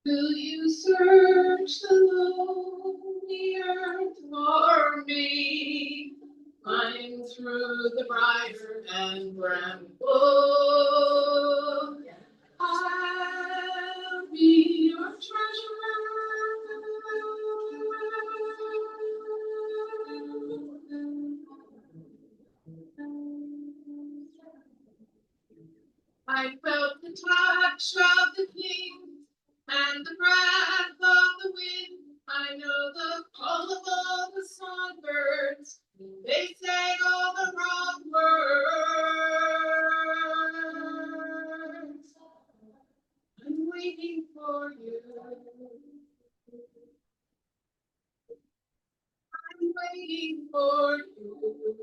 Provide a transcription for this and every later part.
Will you search the lonely earth for me? Climb through the briar and bramble. I'll be your treasure. I felt the touch of the king and the breath of the wind. I know the call of all the songbirds. They sang all the wrong words. I'm waiting for you. I'm waiting for you.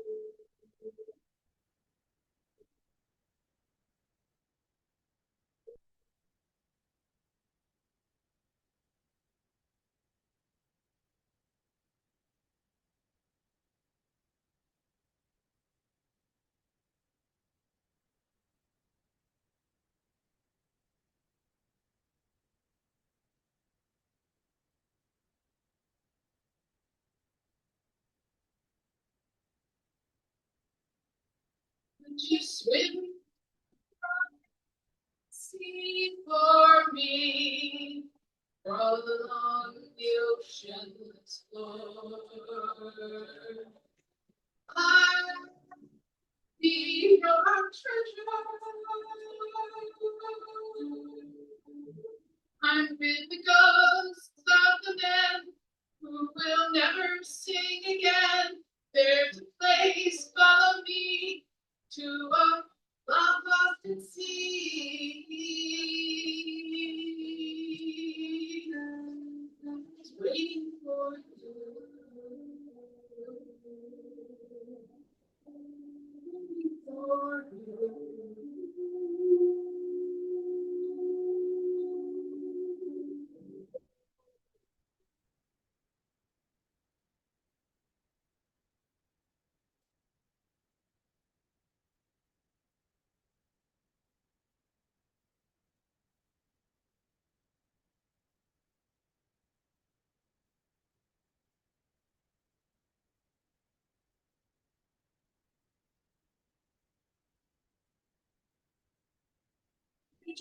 Would you swim sea for me? Crawl along the ocean's floor. I'll be your treasure. I'm with the ghosts of the men who will never sing again. There's a place, follow me to a love lost at sea. It's waiting for you. Waiting for you.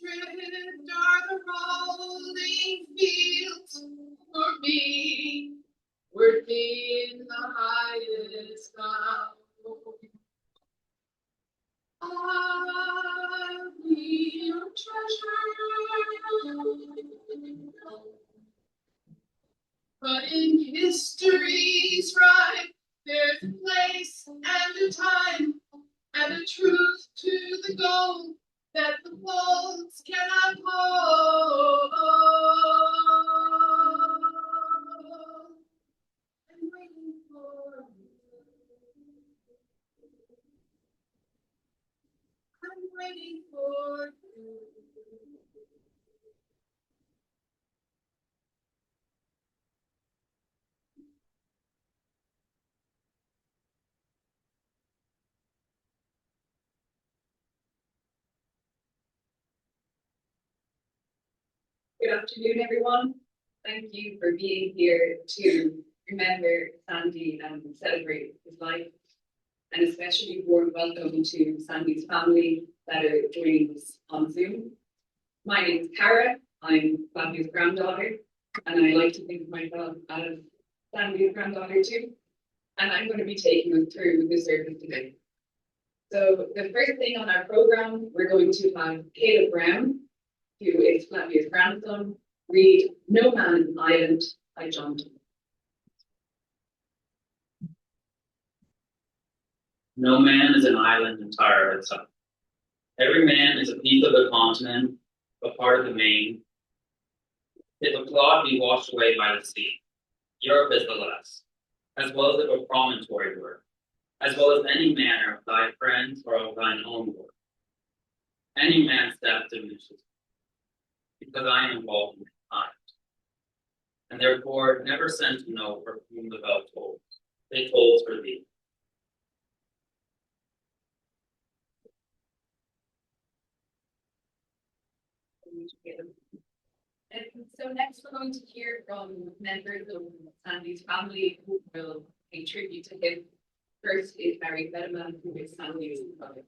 Drift are the rolling fields for me, working in the highest cloud. I'll be your treasure. But in history's rhyme, there's a place and a time and a truth to the goal that the walls cannot hold. I'm waiting for you. I'm waiting for you. Good afternoon, everyone. Thank you for being here to remember Sandy and celebrate his life. And especially warm welcome to Sandy's family that are joining us on Zoom. My name is Cara. I'm Sandy's granddaughter, and I like to think of myself as Sandy's granddaughter too. And I'm going to be taking us through the service today. So the first thing on our program, we're going to have Caleb Brown, who is Flavia's grandson, read No Man is an Island by John Donne. No man is an island entire of itself. Every man is a piece of the continent, a part of the main. If a clod be washed away by the sea, Europe is the less, as well as if a promontory were, as well as any manner of thy friends or of thine own work. Any man's step diminishes, because I am involved in time. And therefore never send to know for whom the bell tolls. It tolls for thee. So next we're going to hear from members of Sandy's family who will pay tribute to him. First is Barry Feddema, who is Sandy's brother.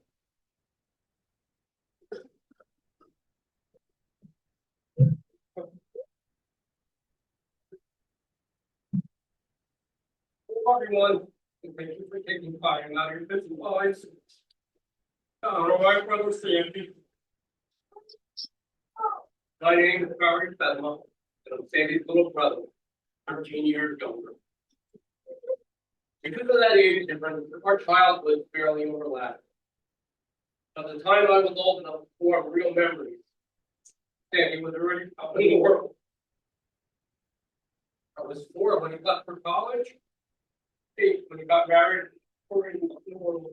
Hello, everyone, and thank you for taking time out of your busy lives. My brother Sandy. My name is Barry Feddema, and I'm Sandy's little brother, 13 years younger. Because of that age difference, our childhood fairly overlapped. By the time I was old enough to form real memories, Sandy was already out in the world. I was 4 when he left for college, 8 when he got married, 4 in the world.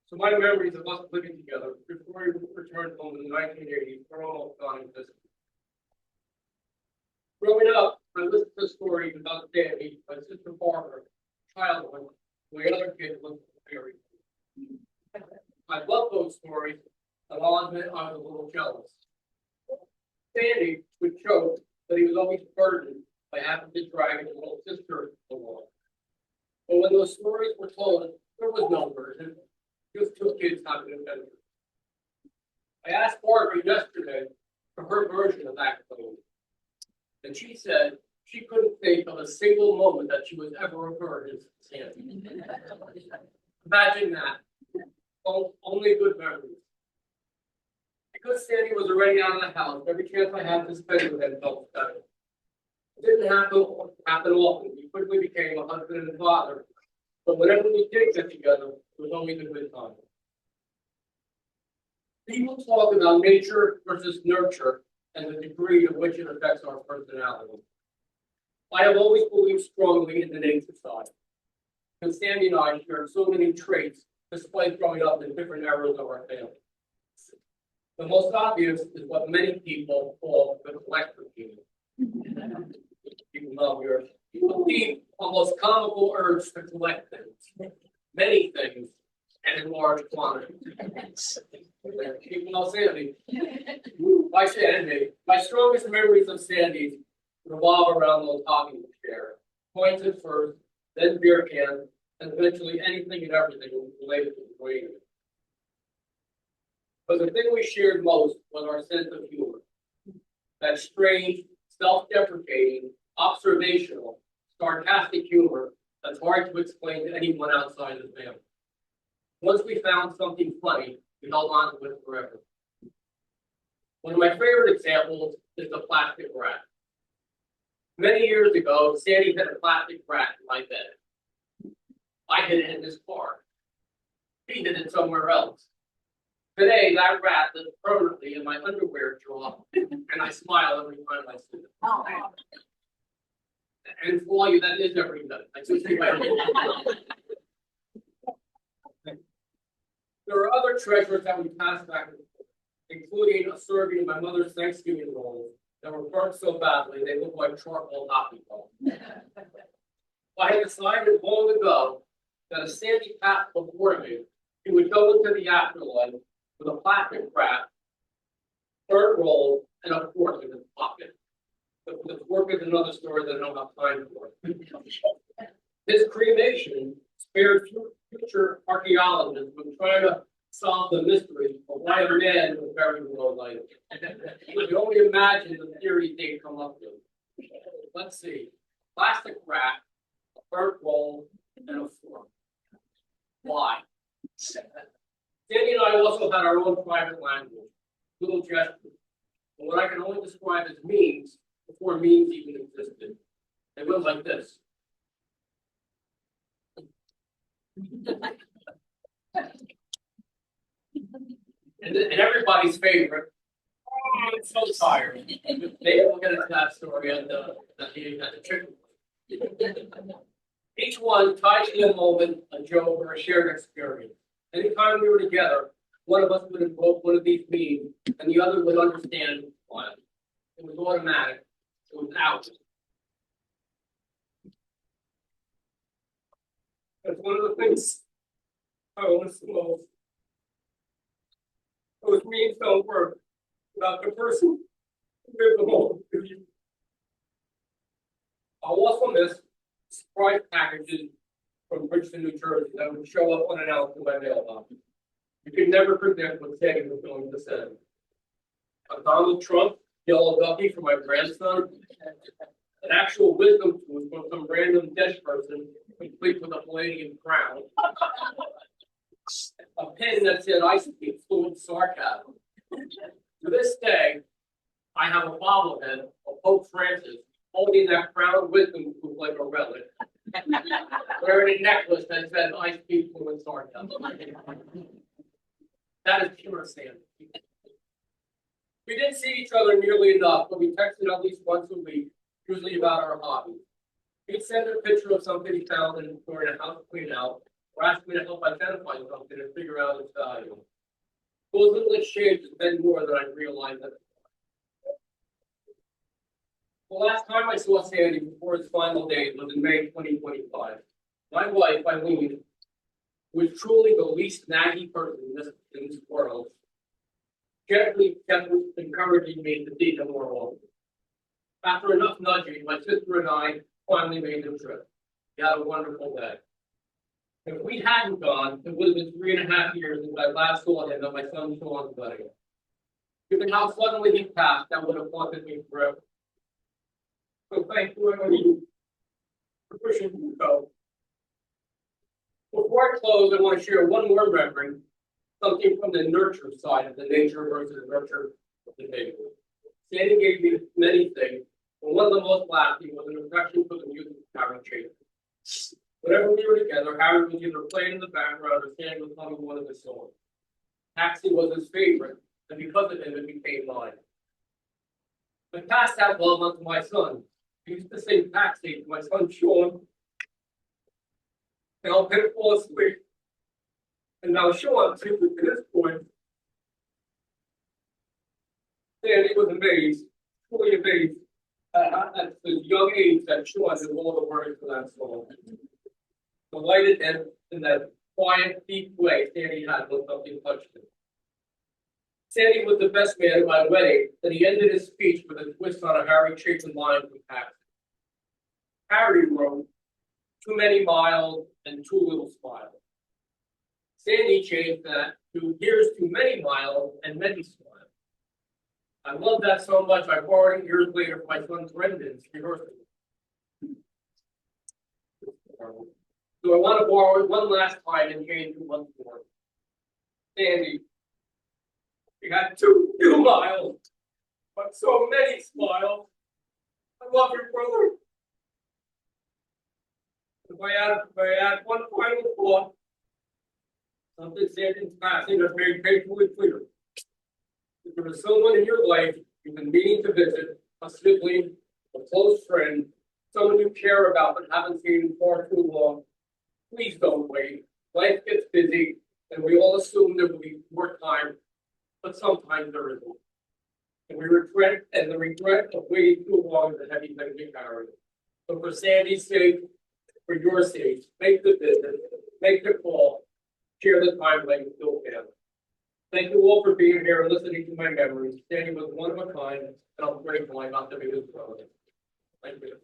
So my memories of us living together before we returned home in the 1980s were almost non-existent. Growing up, I listened to stories about Sandy, my sister Barbara, childhood, my other kids lived very. I love those stories, and I'll admit I was a little jealous. Sandy would joke that he was always burdened by having to drag his little sister along. But when those stories were told, there was no burden. Just 2 kids having an adventure. I asked Barbara yesterday for her version of that claim, and she said she couldn't think of a single moment that she was ever referred as Sandy. Imagine that. Only good memories. Because Sandy was already out of the house, every chance I had to spend with him felt special. It didn't happen often. We quickly became a husband and father. But whenever we did get together, it was always a good time. People talk about nature versus nurture and the degree to which it affects our personality. I have always believed strongly in the nature side. Because Sandy and I share so many traits despite growing up in different eras of our family. The most obvious is what many people call the collector gene. People know here. People need almost comical urge to collect things, many things, and in large quantities. People know Sandy. By Sandy, my strongest memories of Sandy revolve around the talking chair, coins at first, then beer can, and eventually anything and everything related to the brain. But the thing we shared most was our sense of humor. That strange, self-deprecating, observational, sarcastic humor that's hard to explain to anyone outside the family. Once we found something funny, we held on to it forever. One of my favorite examples is the plastic rat. Many years ago, Sandy had a plastic rat in my bed. I hid it in his car. He hid it somewhere else. Today, that rat lives permanently in my underwear drawer, and I smile every time I see it. Oh. And for all you, that is every night. I just think there are other treasures that we passed back, including a serving of my mother's Thanksgiving rolls that were burnt so badly they look like charcoal hockey balls. I had decided long ago that a Sandy path before me, he would go into the afterlife with a plastic wrap, burnt roll, and a fork in his pocket. The fork is another story that I don't have time for. His cremation spared future archaeologists from trying to solve the mystery of why a man was buried below life. You can only imagine the theory they come up with. Let's see. Plastic wrap, a burnt roll, and a fork. Why? Danny and I also had our own private language, little gestures, and what I can only describe as memes before memes even existed. They went like this. And everybody's favorite. Oh, I'm so tired. Maybe we'll get into that story at the chicken. Each one ties to a moment, a joke, or a shared experience. Anytime we were together, one of us would invoke one of these memes, and the other would understand why. It was automatic. It was out. That's one of the things I always most. Those memes don't work. about the person who lived alone with you. I'll also miss surprise packages from Bridgeton, New Jersey that would show up unannounced in my mailbox. You could never predict what Sandy was going to send. A Donald Trump yellow ducky for my grandson, an actual wisdom tooth from some random dead person, complete with a Palladium crown, a pen that said I speak fluent sarcasm. To this day, I have a bobblehead of Pope Francis holding that crown wisdom tooth like a relic, wearing a necklace that says I speak fluent sarcasm. That is pure sanity. We didn't see each other nearly enough, but we texted at least once a week, usually about our hobbies. He'd send a picture of something he found during a house clean out, or ask me to help identify something and figure out its value. Those little exchanges meant more than I realized at the time. The last time I saw Sandy before his final days was in May 2025. My wife, Eileen, who is truly the least naggy person in this world, gently kept encouraging me to see him more often. After enough nudging, my sister and I finally made the trip. We had a wonderful day. If we hadn't gone, it would have been 3.5 years since I last saw him at my son Sean's wedding. Given how suddenly he passed, that would have haunted me forever. So thank you, Eileen, for pushing me to go. Before I close, I want to share one more memory, something from the nurture side of the nature versus nurture of the nature. Sandy gave me many things, but one of the most lasting was an affection for the music of Harry Chase. Whenever we were together, Harry was either playing in the background or Sandy was humming one of his songs. Taxi was his favorite, and because of him, it became mine. I passed that love on to my son. He used to sing Taxi to my son Sean, and I'll never fall asleep. And now Sean, to this point, Sandy was amazed, truly amazed at the young age that Sean knew all the words for that song. Delighted and in that quiet, deep way Sandy had when something touched him. Sandy was the best man at my wedding, and he ended his speech with a twist on a Harry Chapin line from Taxi. Harry wrote, "Too many miles and too little smiles." Sandy changed that to "Here's too many miles and many smiles." I love that so much, I borrowed it years later for my son Brendan's rehearsal. So I want to borrow it one last time and change it once more. Sandy, you had too few miles, but so many smiles. I love you, brother. If I add one final thought, something said in passing that's very painfully clear. If there is someone in your life you've been meaning to visit, a sibling, a close friend, someone you care about but haven't seen in far too long, please don't wait. Life gets busy, and we all assume there will be more time, but sometimes there isn't. And the regret of waiting too long is a heavy thing to carry. So for Sandy's sake, for your sake, make the visit, make the call, share the time like you still can. Thank you all for being here and listening to my memories. Sandy was one of a kind, and I'm grateful I got to be his brother. Thank you.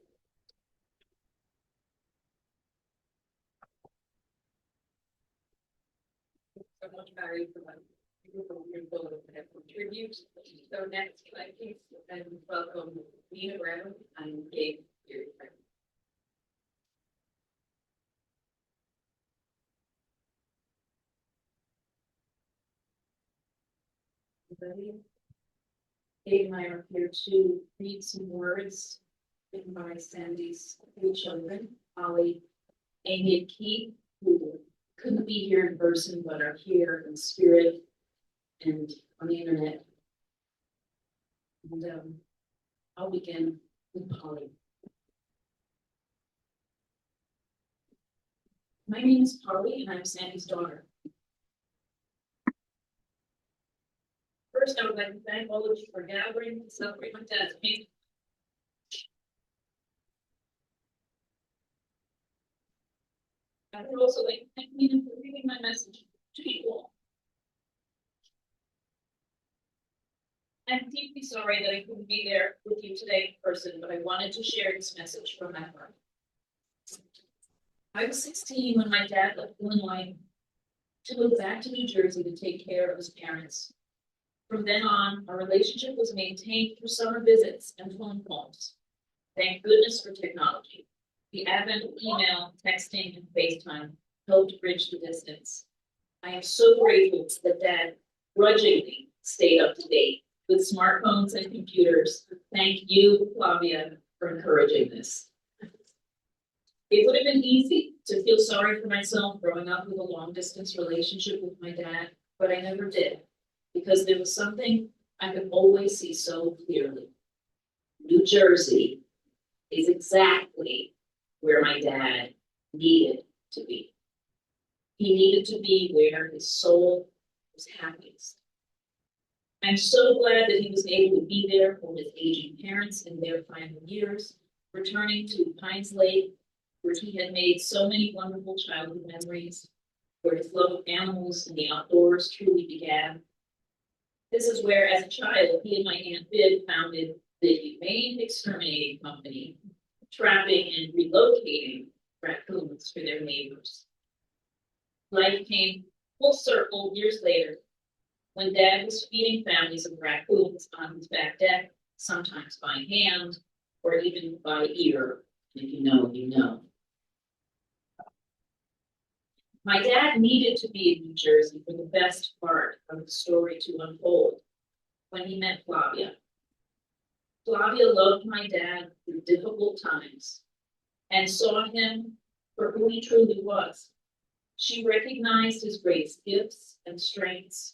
So much, Barry, for that beautiful tribute. So next, can I please and welcome Nina Brown and Gabe Deary. Gabe and I are here to read some words written by Sandy's three children, Holly, Amy, and Keith, who couldn't be here in person but are here in spirit and on the internet. And I'll begin with Polly. My name is Polly and I'm Sandy's daughter. First, I would like to thank all of you for gathering to celebrate my dad's meeting. I would also like to thank Nina for reading my message to you all. I'm sorry that I couldn't be there with you today in person, but I wanted to share this message from my heart. I was 16 when my dad left Illinois to move back to New Jersey to take care of his parents. From then on, our relationship was maintained through summer visits and phone calls. Thank goodness for technology. The advent of email, texting, and FaceTime helped bridge the distance. I am so grateful that Dad grudgingly stayed up to date with smartphones and computers. Thank you, Flavia, for encouraging this. It would have been easy to feel sorry for myself growing up with a long-distance relationship with my dad, but I never did, because there was something I could always see so clearly. New Jersey is exactly where my dad needed to be. He needed to be where his soul was happiest. I'm so glad that he was able to be there for his aging parents in their final years, returning to Pines Lake, where he had made so many wonderful childhood memories, where his love of animals and the outdoors truly began. This is where, as a child, he and my Aunt Viv founded the Humane Exterminating Company, trapping and relocating raccoons for their neighbors. Life came full circle years later, when Dad was feeding families of raccoons on his back deck, sometimes by hand, or even by ear. If you know, you know. My dad needed to be in New Jersey for the best part of the story to unfold when he met Flavia. Flavia loved my dad through difficult times and saw him for who he truly was. She recognized his greatest gifts and strengths.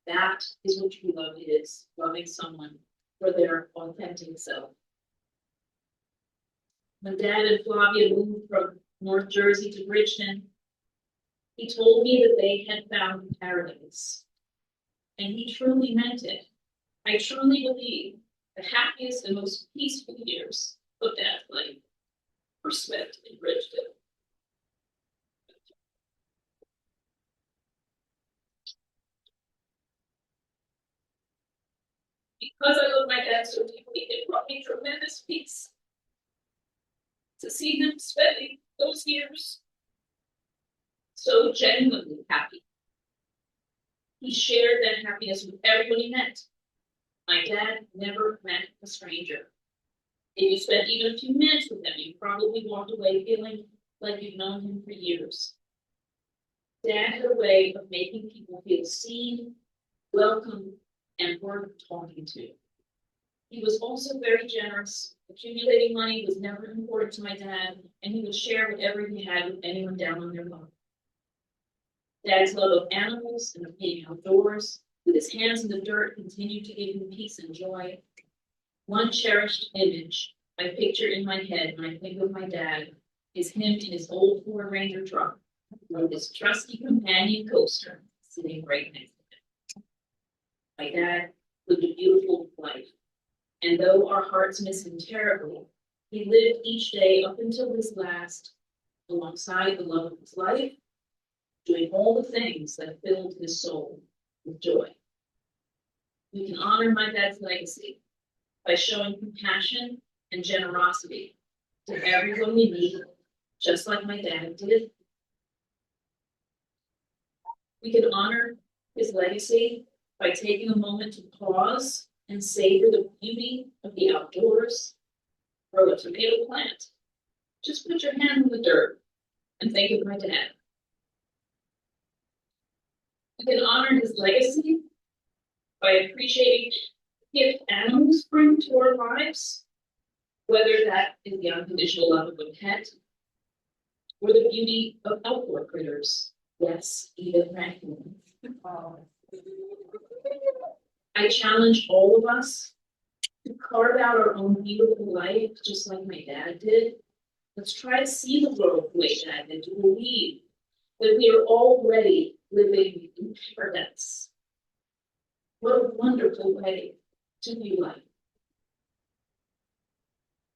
That is what true love is, loving someone for their authentic self. When Dad and Flavia moved from North Jersey to Bridgeton, he told me that they had found paradise. And he truly meant it. I truly believe the happiest and most peaceful years of Dad's life were spent in Bridgeton. Because I love my dad so deeply, it brought me tremendous peace to see him spending those years so genuinely happy. He shared that happiness with everyone he met. My dad never met a stranger. If you spent even a few minutes with him, you probably walked away feeling like you'd known him for years. Dad had a way of making people feel seen, welcome, and worth talking to. He was also very generous. Accumulating money was never important to my dad, and he would share whatever he had with anyone down on their luck. Dad's love of animals and of being outdoors, with his hands in the dirt, continued to give him peace and joy. One cherished image I picture in my head when I think of my dad is him in his old Ford Ranger truck with his trusty companion coaster sitting right next to him. My dad lived a beautiful life, and though our hearts miss him terribly, he lived each day up until his last, alongside the love of his life, doing all the things that filled his soul with joy. We can honor my dad's legacy by showing compassion and generosity to everyone we meet, just like my dad did. We can honor his legacy by taking a moment to pause and savor the beauty of the outdoors. Grow a tomato plant. Just put your hand in the dirt and think of my dad. We can honor his legacy by appreciating the gift animals bring to our lives, whether that is the unconditional love of a pet or the beauty of outdoor critters. Yes, even raccoons. I challenge all of us to carve out our own beautiful life, just like my dad did. Let's try to see the world the way Dad did, to believe that we are already living in paradise. What a wonderful way to view life.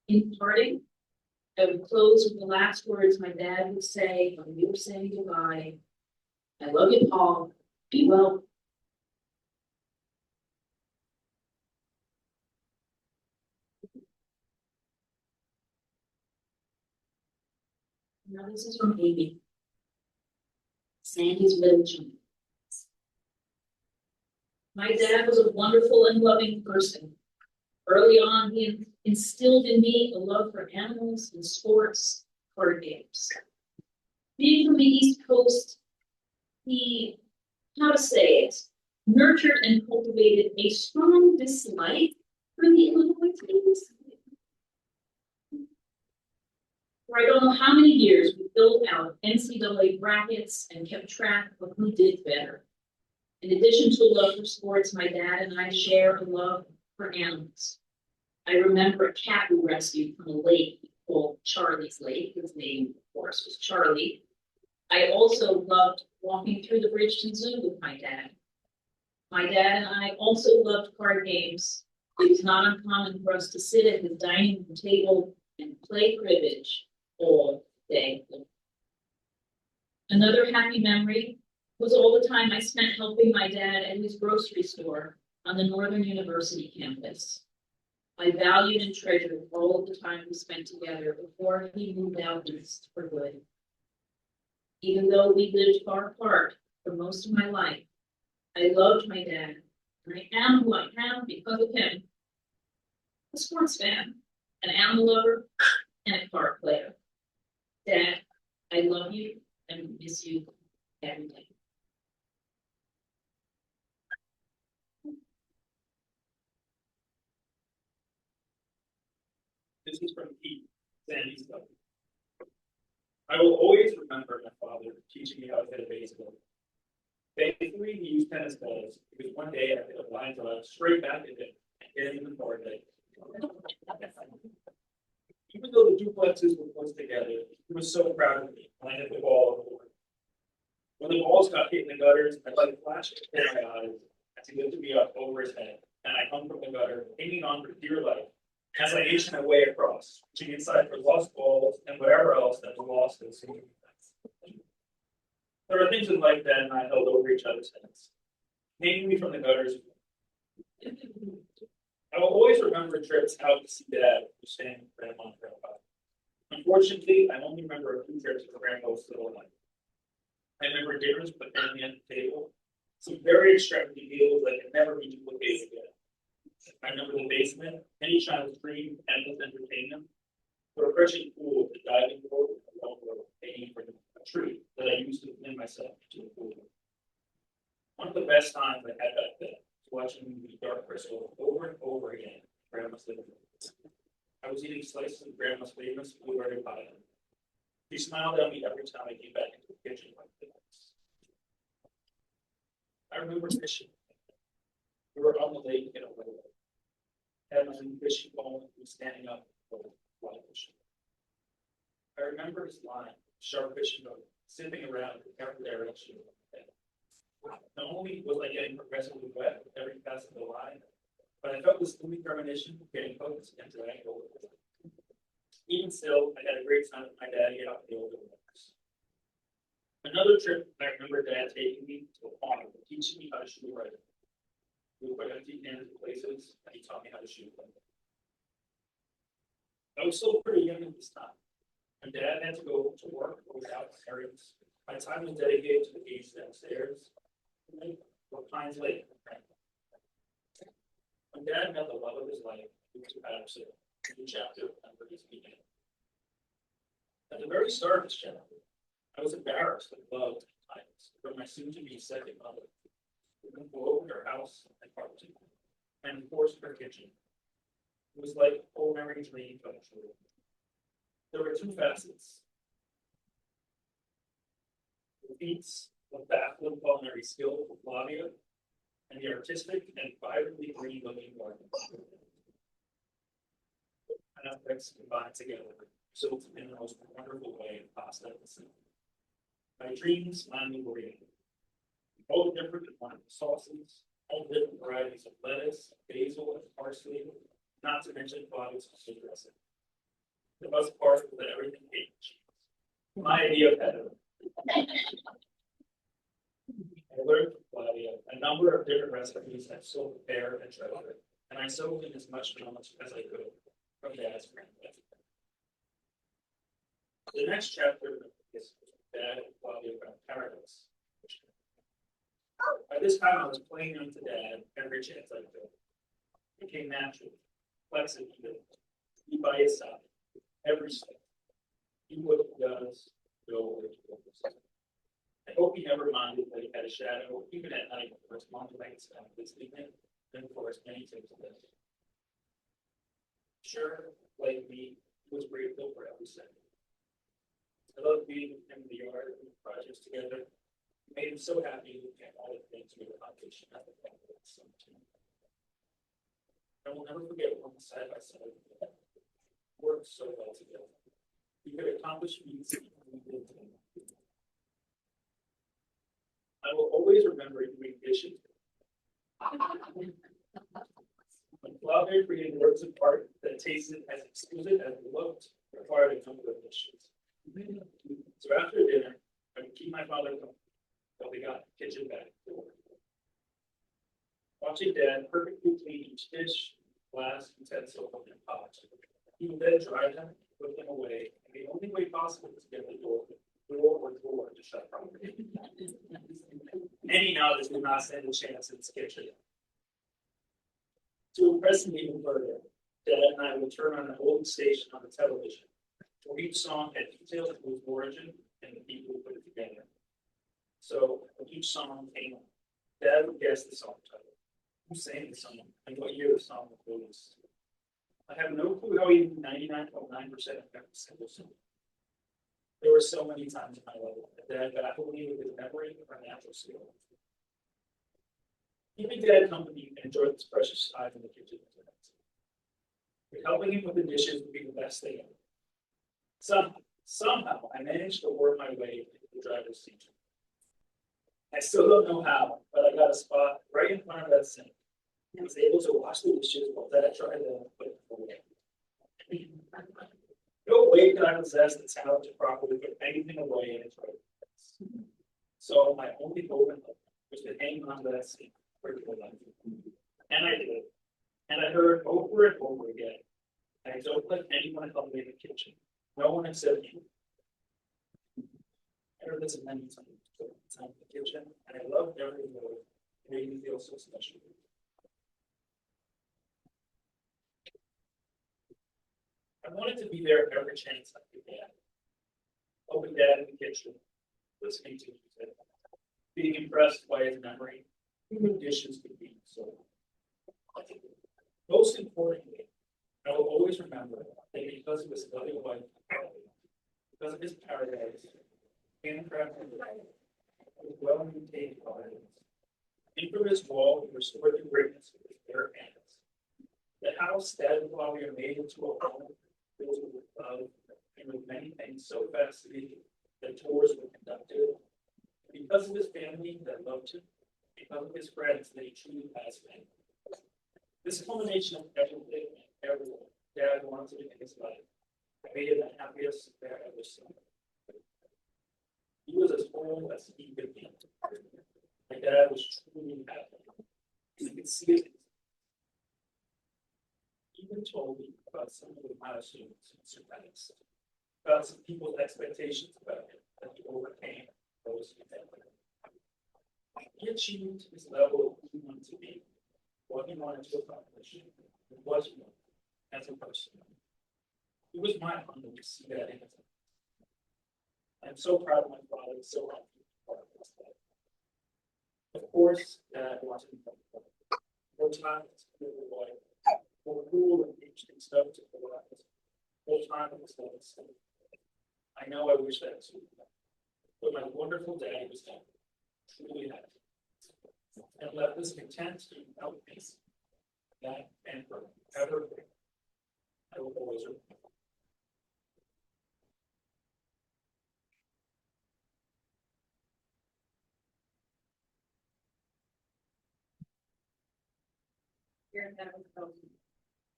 In parting, I would close with the last words my dad would say when we were saying goodbye. I love you, Paul. Be well. Now this is from Amy. Sandy's little children. My dad was a wonderful and loving person. Early on, he instilled in me a love for animals and sports, card games. Being from the East Coast, he, how to say it, nurtured and cultivated a strong dislike for the Illinois teams. For I don't know how many years we filled out NCAA brackets and kept track of who did better. In addition to a love for sports, my dad and I share a love for animals. I remember a cat we rescued from a lake called Charlie's Lake. His name, of course, was Charlie. I also loved walking through the Bridgeton Zoo with my dad. My dad and I also loved card games. It was not uncommon for us to sit at the dining room table and play cribbage all day. Another happy memory was all the time I spent helping my dad at his grocery store on the Northern University campus. I valued and treasured all of the time we spent together before he moved out east for good. Even though we lived far apart for most of my life, I loved my dad, and I am who I am because of him. A sports fan, an animal lover, and a card player. Dad, I love you and miss you every day. This is from Pete, Sandy's daughter. I will always remember my father teaching me how to hit a baseball. Thankfully, he used tennis balls because one day I hit a line drive straight back at him and hit him in the forehead. Even though the duplexes were close together, he was so proud of me when I hit the ball over the board. When the balls got hit in the gutters, I let it flash in my eyes as he lifted me up over his head, and I hung from the gutter, hanging on for dear life, as I inched my way across, reaching inside for lost balls and whatever else that was lost in the scene. There are things in life that and I held over each other's heads, hanging me from the gutters. I will always remember trips out to see Dad who was staying with Grandma and Grandpa. Unfortunately, I only remember a few trips where Grandpa was still alive. I remember dinners with the family at the table, some very extravagant meals that can never be duplicated again. I remember the basement, any child's dream, endless entertainment, the refreshing pool, the diving board, and the rope hanging from a tree that I used to pin myself to the pool. One of the best times I had back then was watching the Dark Crystal over and over again in Grandma's living room. I was eating slices of Grandma's famous blueberry pie. She smiled at me every time I came back into the kitchen like this. I remember fishing. We were on the lake in a little bit. Had my new fishing pole and was standing up for fly fishing. I remember his line, sharp fishing boat, zipping around in every direction. Not only was I getting progressively wet with every pass of the line, but I felt this gloomy premonition of getting focused and dragged over. Even still, I had a great time with my dad out the older waters. Another trip, I remember Dad taking me to a pond and teaching me how to shoot right. We would put empty cans in places, and he taught me how to shoot them. I was still pretty young at this time. My dad had to go to work or was out errands. My time was dedicated to the games downstairs, or Pines Lake. When Dad met the love of his life, he was Patterson, a new chapter under his beginning. At the very start of this chapter, I was embarrassed and loved times from my soon-to-be second mother. We would go over to her house and party, and of course her kitchen. It was like a whole memory dream come true. There were two facets. The feats of baffling culinary skill for Flavia, and the artistic and vibrantly green-looking garden. Aspects combined together resulted in the most wonderful way of pasta and soup. My dreams finally were in. All different and wonderful sauces, all different varieties of lettuce, basil, and parsley, not to mention Flavia's special dressing. The best part was that everything came with cheese. My idea of Feddema. I learned from Flavia a number of different recipes I still prepare and treasure, and I soaked in as much knowledge as I could from Dad's grandmother. The next chapter is Dad while they were paradise. By this time, I was playing on to Dad every chance I could. It came natural, flexible, be by his side, every step. Do what he does, go where he goes. I hope he never minded that he had a shadow, even at night, for as long as I could spend this evening, and for as many things as this. Sure, like me, he was grateful for every second. I loved being with him in the yard and the projects together. It made him so happy looking at all the things we accomplished at the end of the summer. I will never forget when side by side we worked so well together. We could accomplish feats we did together. I will always remember doing dishes. When Flavia created works of art that tasted as exquisite as it looked, required a number of dishes. So after dinner, I would keep my father company while we got the kitchen back to work. Watching Dad perfectly clean each dish, glass, utensil, and pot. He would then dry them, put them away, and the only way possible was to get the door to shut properly. Any knowledge did not stand a chance in this kitchen. To impress me even further, Dad and I would turn on an old station on the television, where each song had details of its origin and the people who put it together. So when each song came on, Dad would guess the song title, who sang the song, and what year the song was released. I have no clue how he knew 99.9% of every single song. There were so many times in my life that Dad baffled me with his memory or natural skill. Keeping Dad company and enjoyed this precious time in the kitchen. But helping him with the dishes would be the best thing ever. Somehow, I managed to work my way into the driver's seat. I still don't know how, but I got a spot right in front of that sink. I was able to wash the dishes while Dad tried to put it away. No way could I possess the talent to properly put anything away in its right place. So my only hope in life was to hang on to that sink for dear life. And I did. And I heard over and over again, I don't let anyone help me in the kitchen. No one except you. I heard this many times in the kitchen, and I loved every word. It made me feel so special. I wanted to be there every chance I could get. Helping Dad in the kitchen, listening to music, being impressed by his memory, even dishes could be so. Most importantly, I will always remember that because of his loving wife, because of his paradise, handcrafted with well-maintained gardens, infamous wall he restored the greatness of his bare hands. The house that while we are made into a home filled with love and with many things so fascinating that tours were conducted. Because of his family that loved him, because of his friends that he truly has been. This culmination of everything and everyone Dad wanted in his life, I made him the happiest I've ever seen. He was as whole as he could be. My dad was truly happy. You could see it. He even told me about some of the milestones he surpassed, about some people's expectations about him that he overcame those he had. He achieved his level of who he wanted to be, what he wanted to accomplish, and what he wanted as a person. It was my honor to see that in him. I'm so proud of my father, so happy to be part of his life. Of course, Dad wanted more time to live with life, more cool and interesting stuff to provide, more time with his life. I know I wish that too, but my wonderful daddy was happy, truly happy, and left us content to help peace. That and forever, I will always remember. Here, that was from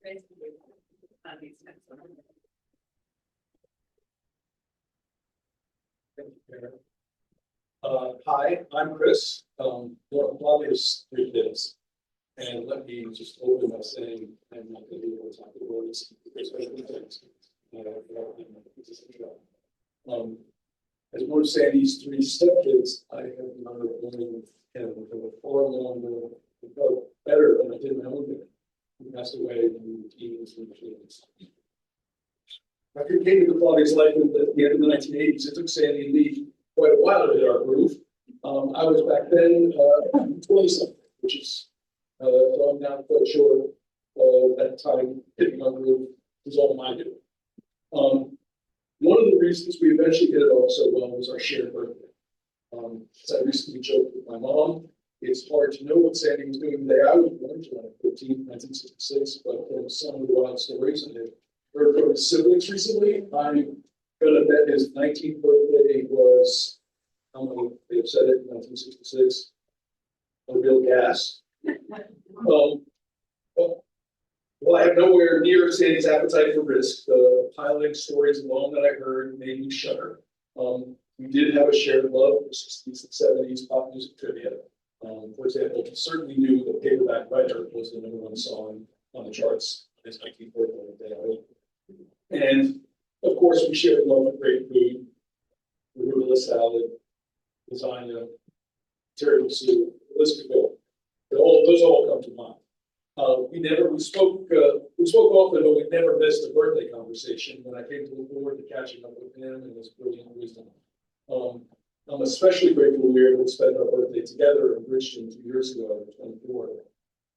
Grace. These next one. Hi, I'm Chris. Love is 3 kids. And let me just open by saying I'm not going to be able to talk the words. There's other things. As one of Sandy's three stepkids, I have another woman and far longer, better than I did my own dad. He passed away in the teens and teens. After he came to the Claudia's life at the end of the 1980s, it took Sandy and me quite a while to hit our groove. I was back then 20-something, which is, so I'm not quite sure at the time hitting our groove was all I did. One of the reasons we eventually hit it off so well was our shared birthday. As I recently joked with my mom, it's hard to know what Sandy was doing the day I was born, July 14, 1966, but some of the wild stories I heard from his siblings recently. I'm gonna bet his 19th birthday was, how many they have said it, 1966, a real gas. Well, I have nowhere near Sandy's appetite for risk. The piloting stories alone that I heard made me shudder. We did have a shared love for 60s and 70s pop music trivia. For example, he certainly knew that Paperback Writer was the #1 song on the charts on his 19th birthday. And of course, we shared love for great food, arugula salad, lasagna, tiramisu, soup, the list could go. Those all come to mind. We spoke often, but we never missed a birthday conversation. When I came to look forward to catching up with him and his brilliant wisdom. I'm especially grateful we were able to spend our birthday together in Bridgeton 2 years ago, I was 24.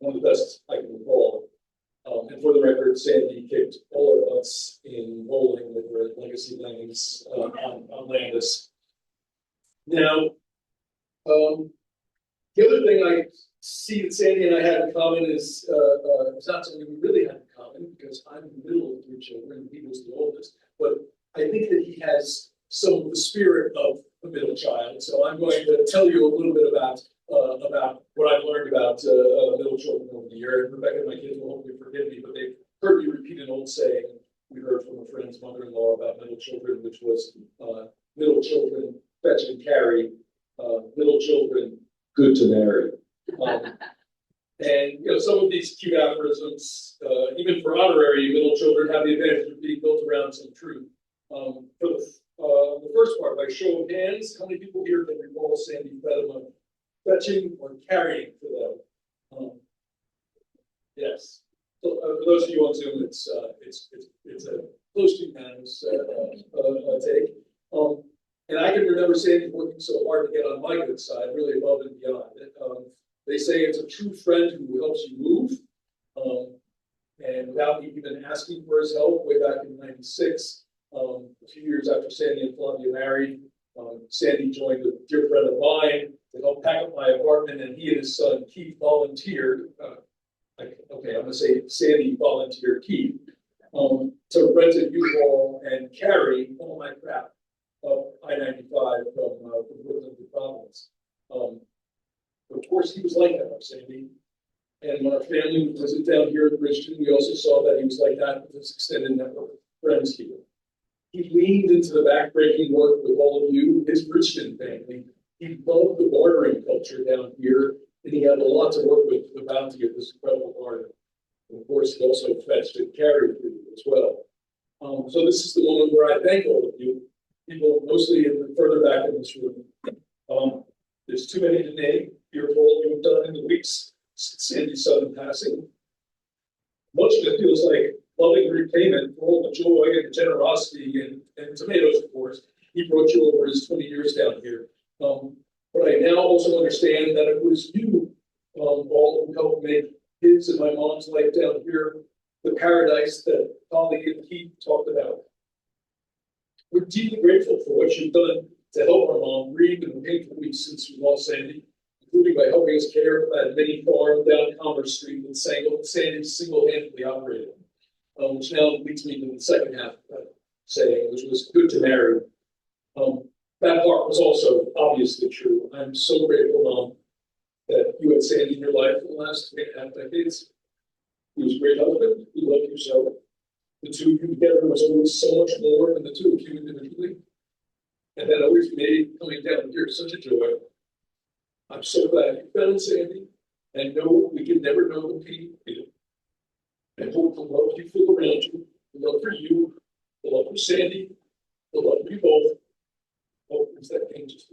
One of the best I can recall. And for the record, Sandy kicked all of us in bowling with her at Legacy Lanes on Landis. Now, the other thing I see that Sandy and I had in common is it's not something we really had in common because I'm in the middle of 3 children and he was the oldest. But I think that he has some of the spirit of a middle child. So I'm going to tell you a little bit about what I've learned about middle children over the year. And Rebecca and my kids will hopefully forgive me, but they've heard me repeat an old saying we heard from a friend's mother-in-law about middle children, which was middle children fetch and carry, middle children good to marry. And some of these cute aphorisms, even for honorary middle children, have the advantage of being built around some truth. For the first part, by show of hands, how many people here can recall Sandy Feddema fetching or carrying for them? Yes. So, for those of you on Zoom, it's a close to unanimous take. And I can remember Sandy working so hard to get on my good side, really above and beyond. They say it's a true friend who helps you move. And without me even asking for his help, way back in '96, a few years after Sandy and Flavia married, Sandy joined a dear friend of mine to help pack up my apartment, and he and his son Keith volunteered. I'm going to say Sandy volunteered Keith to rent a U-Haul and carry all my crap up I-95 from Brooklyn to Providence. Of course, he was like that, Sandy. And when our family would visit down here in Bridgeton, we also saw that he was like that with his extended network of friends here. He leaned into the backbreaking work with all of you, his Bridgeton family. He loved the bartering culture down here, and he had a lot to work with the bounty of this incredible garden. And of course, he also fetched and carried for you as well. So this is the moment where I thank all of you, people mostly further back in this room. There's too many to name. Here for all you've done in the weeks since Sandy's sudden passing. Much of it feels like loving repayment for all the joy and generosity and tomatoes, of course, he brought you over his 20 years down here. But I now also understand that it was you all who helped make his and my mom's life down here the paradise that Polly and Keith talked about. We're deeply grateful for what you've done to help our mom grieve in the painful weeks since we lost Sandy, including by helping us care for that mini farm down Commerce Street that Sandy single-handedly operated, which now leads me to the second half of that saying, which was good to marry. That part was also obviously true. I'm so grateful, Mom, that you had Sandy in your life for the last 8.5 decades. He was a great husband. He loved you so. The two of you together was always so much more than the two of you individually. And that always made coming down here such a joy. I'm so glad you found Sandy, and know we can never know the pain you feel. And hope the love you feel around you, the love for you, the love for Sandy, the love you both. Oh, is that thing just?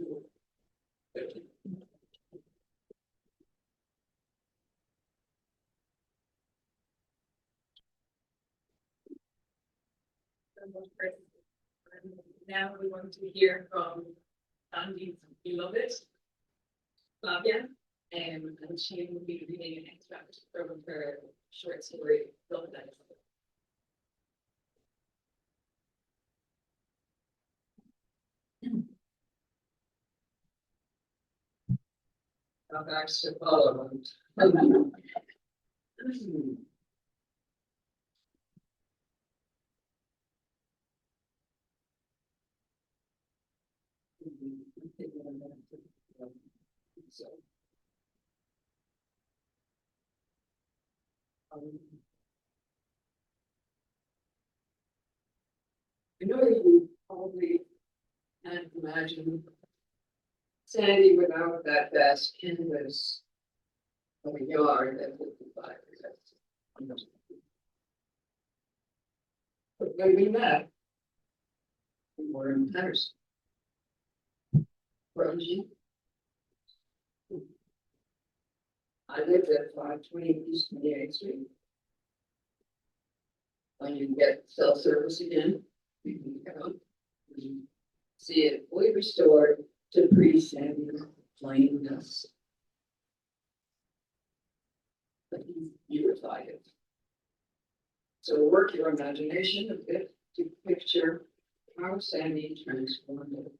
Thank you. Now we want to hear from Sandy's beloved, Flavia, and she will be reading an extract from her short story, Love Life. Thanks to follow. So. I know you probably can't imagine Sandy without that vast canvas of a yard at 55 years. But when we met, we were in Patterson. Grungy. I lived at 520 East 28th Street. When you get cell service again, you can go. You see it fully restored to pre-Sandy plainness. But he's beautified it. So work your imagination a bit to picture how Sandy transformed it.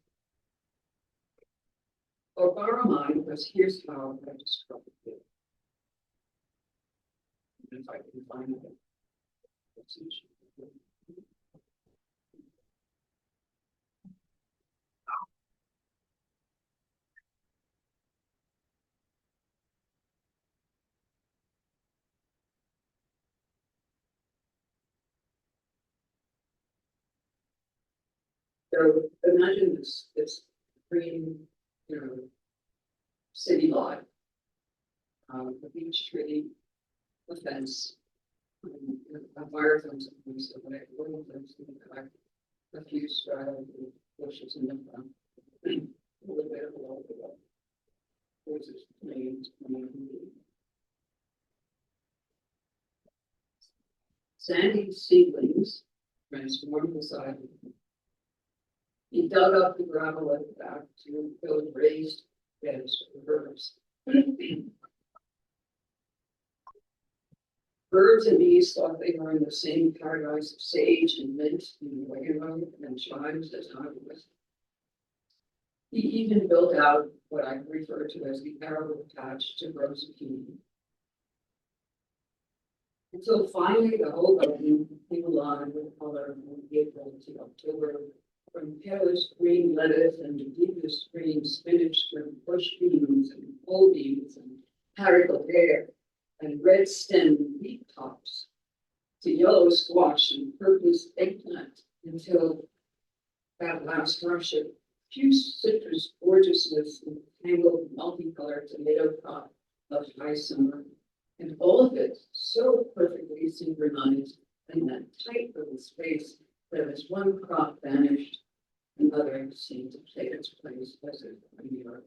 Or borrow mine, because here's how I describe it. If I can find it. So imagine this green, city lot. A beech tree, a fence, a fire fence, so like little fence in the back, a few straddle bushes in the front. A little bit of a little bit of. There's this plains. Sandy seedlings transformed the side. He dug up the gravel at the back to build raised beds for herbs. Birds and bees thought they were in the same paradise of sage and mint and wagon and chimes as I was. He even built out what I refer to as the arrow patch to grow zucchini. Until finally the whole garden came alive with color from April to October, from palest green lettuce and the deepest green spinach from bush beans and pole beans and haricot hair and red stem wheat tops to yellow squash and purplish eggplant until that last rush of fused citrus gorgeousness and tangled multicolored tomato crop of high summer. And all of it so perfectly synchronized in that tight little space that as one crop vanished, another seemed to take its place as if in the earth.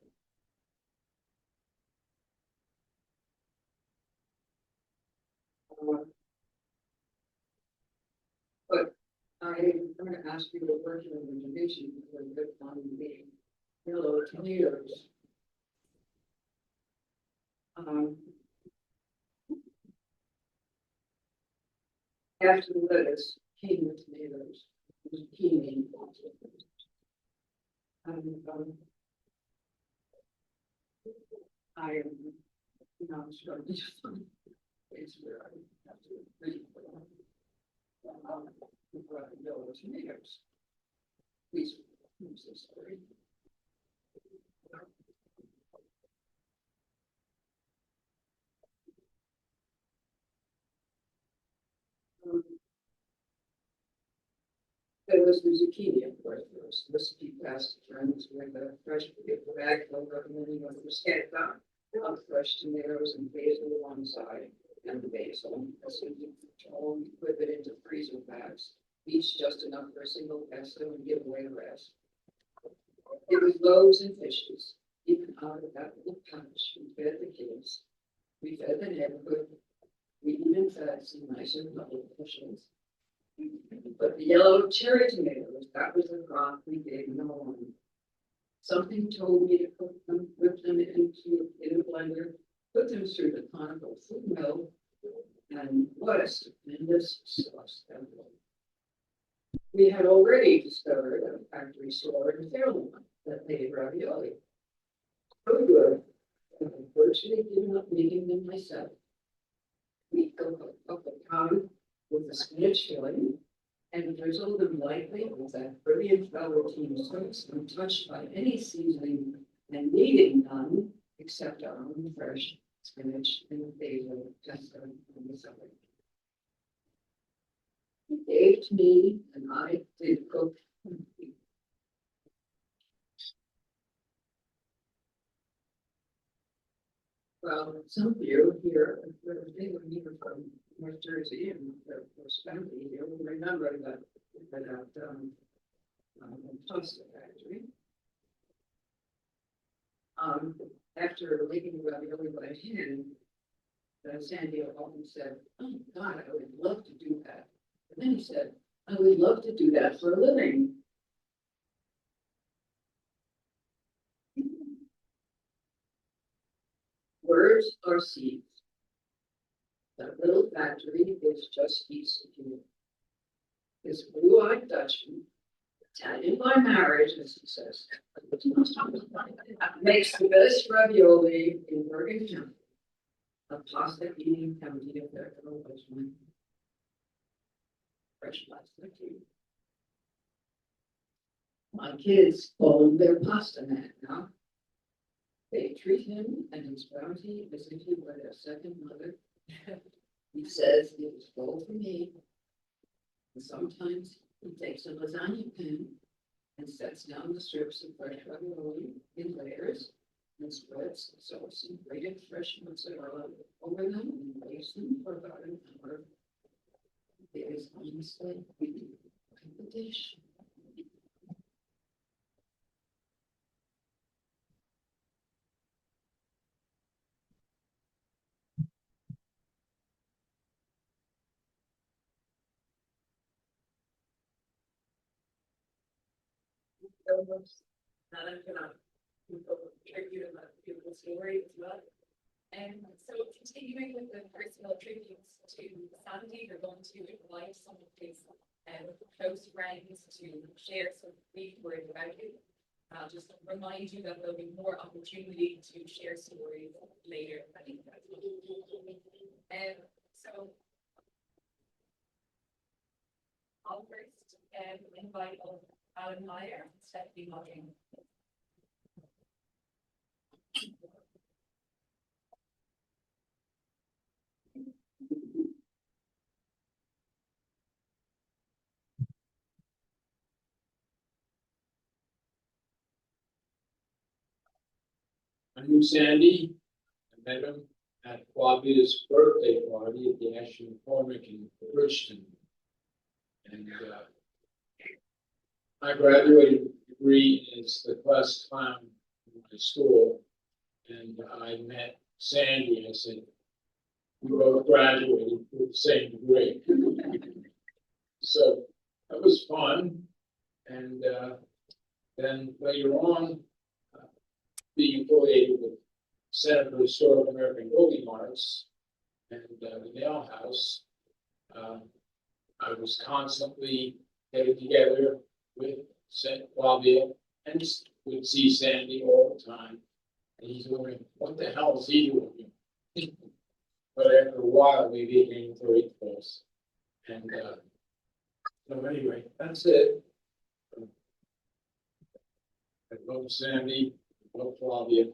But I'm going to ask you to work your imagination for a good time being. Hello, tomatoes. After the lettuce came the tomatoes, zucchini. I am now struggling to find a place where I have to read yellow tomatoes. Please, I'm so sorry. There was the zucchini, of course. There was recipe past turns with a fresh bag over and then you want to scat down. Fresh tomatoes and basil on one side and the basil. As soon as you put it into freezer bags each just enough for a single peso and give away the rest. It was loaves and fishes, even out of that little pouch. We fed the kids, we fed the neighborhood, we even fed some nicer little fishes. But the yellow cherry tomatoes, that was the crop we gave no one. Something told me to cook them, whip them in a blender, put them through the conical food mill, and what a stupendous sauce that was. We had already discovered a factory store in Fairlawn that made ravioli. So good, that I virtually given up making them myself. We cooked up a pound with the spinach filling and drizzle them lightly with that brilliant velveteen sauce untouched by any seasoning and needing none except our own fresh spinach and basil pesto on the side. He gave to me and I did cook. Well, some of you here, they were here from North Jersey and their family here will remember that pasta factory. After making the ravioli by hand, Sandy often said, "Oh God, I would love to do that." And then he said, "I would love to do that for a living." Words are seeds. That little factory is just east of here. This blue-eyed Dutchman, Italian by marriage, as he says, makes the best ravioli in Bergen County, a pasta-eating county of their Dutchman. Fresh pasta too. My kids call him their pasta man now. They treat him and his bounty as if he were their second mother. He says it was all for me. And sometimes he takes a lasagna pan and sets down the strips of fresh ravioli in layers and spreads the sauce and grated fresh mozzarella over them and bakes them for about an hour. It is honestly quite the dish. Now I'm gonna tribute a beautiful story as well. And so continuing with the personal tributes to Sandy, we're going to invite some of his close friends to share some brief words about you. I'll just remind you that there'll be more opportunity to share stories later. I think that's what so I'll first invite Alan Meyer and Stephanie Mugging. I knew Sandy. I met him at Flavia's birthday party at the Ashton McCormick in Bridgeton. And I graduated degree as the class clown in my school. And I met Sandy. I said, we both graduated with the same degree. So that was fun. And then later on, being affiliated with Center for Historic American Building Arts and the Nail House, I was constantly getting together with Flavia and would see Sandy all the time. And he's wondering, what the hell is he doing? But after a while, we became very close. And so anyway, that's it. I love Sandy, I love Flavia.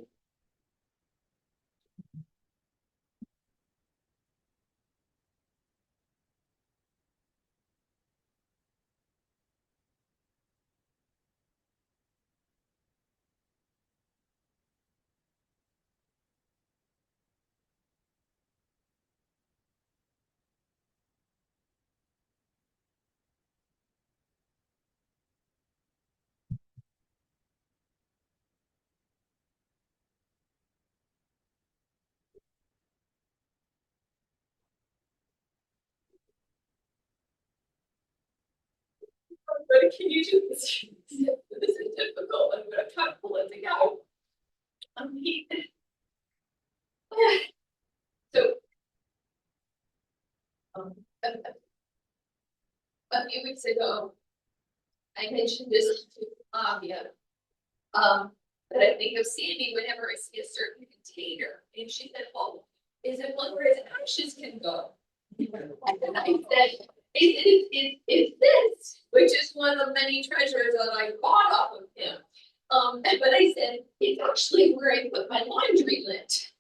can you do this? This is difficult. I'm gonna try to pull it together. He, so, a few weeks ago, I mentioned this to Flavia. But I think of Sandy whenever I see a certain container, and she said, "Oh, is it one where his ashes can go?" And I said, it's this, which is one of the many treasures that I bought off of him. But I said, it's actually where I put my laundry lint.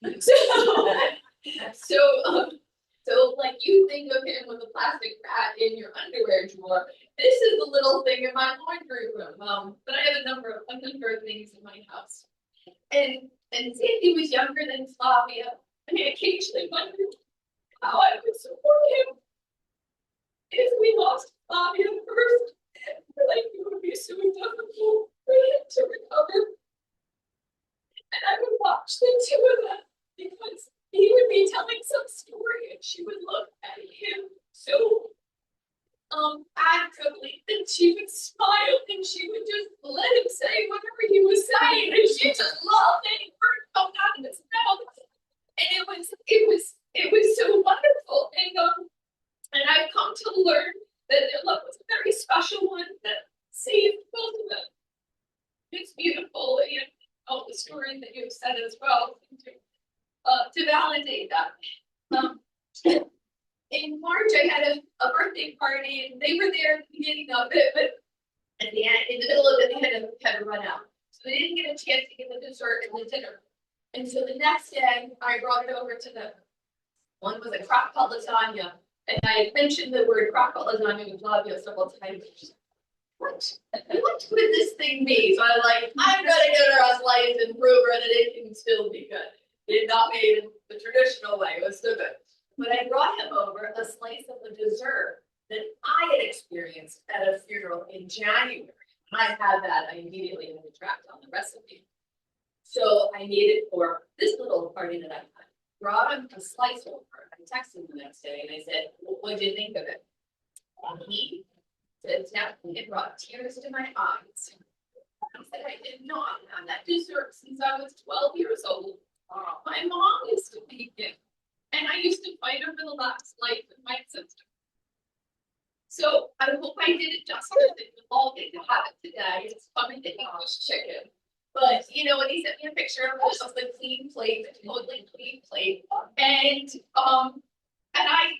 So like you think of him with a plastic bag in your underwear drawer, this is the little thing in my laundry room. But I have a number of things in my house. And Sandy was younger than Flavia, and I occasionally wondered how I would support him if we lost Flavia first. Like it would be so difficult for him to recover. And I would watch the two of them because he would be telling some story and she would look at him so actively, and she would smile and she would just let him say whatever he was saying, and she just loved any word coming out of his mouth. And it was so wonderful. And I've come to learn that their love was a very special one that saved both of them. It's beautiful, and all the stories that you've said as well to validate that. In March, I had a birthday party, and they were there at the beginning of it, but at the end, in the middle of it, they had to run out. So they didn't get a chance to get the dessert and the dinner. And so the next day, I brought it over to them. One was a crock-pot lasagna, and I had mentioned the word crock-pot lasagna with Flavia several times. What would this thing be? So I'm like, I'm gonna get her a slice and prove her that it can still be good. It's not made in the traditional way, it was still good. But I brought him over a slice of the dessert that I had experienced at a funeral in January. When I had that, I immediately had to track down the recipe. So I made it for this little party that I had. Brought him a slice over. I texted him the next day and I said, what did you think of it? And he said, it brought tears to my eyes. I said, I did not have that dessert since I was 12 years old. My mom used to make it. And I used to fight over the last life of my sister. So I hope I did it justice that you all get to have it today. It's coming to English chicken. But you know, when he sent me a picture of the clean plate, the totally clean plate, and I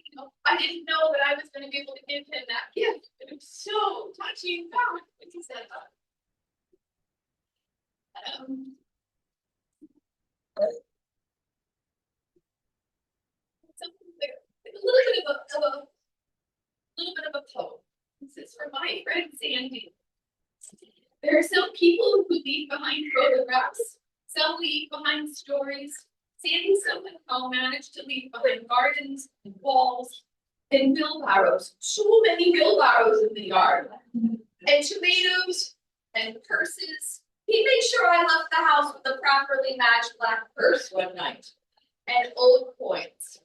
didn't know that I was going to be able to give him that gift. It was so touching when he said that. A little bit of a poem. This is for my friend Sandy. There are some people who leave behind photographs. Some leave behind stories. Sandy somehow managed to leave behind gardens and walls and wheelbarrows. So many wheelbarrows in the yard. And tomatoes and purses. He made sure I left the house with a properly matched black purse one night. And old coins.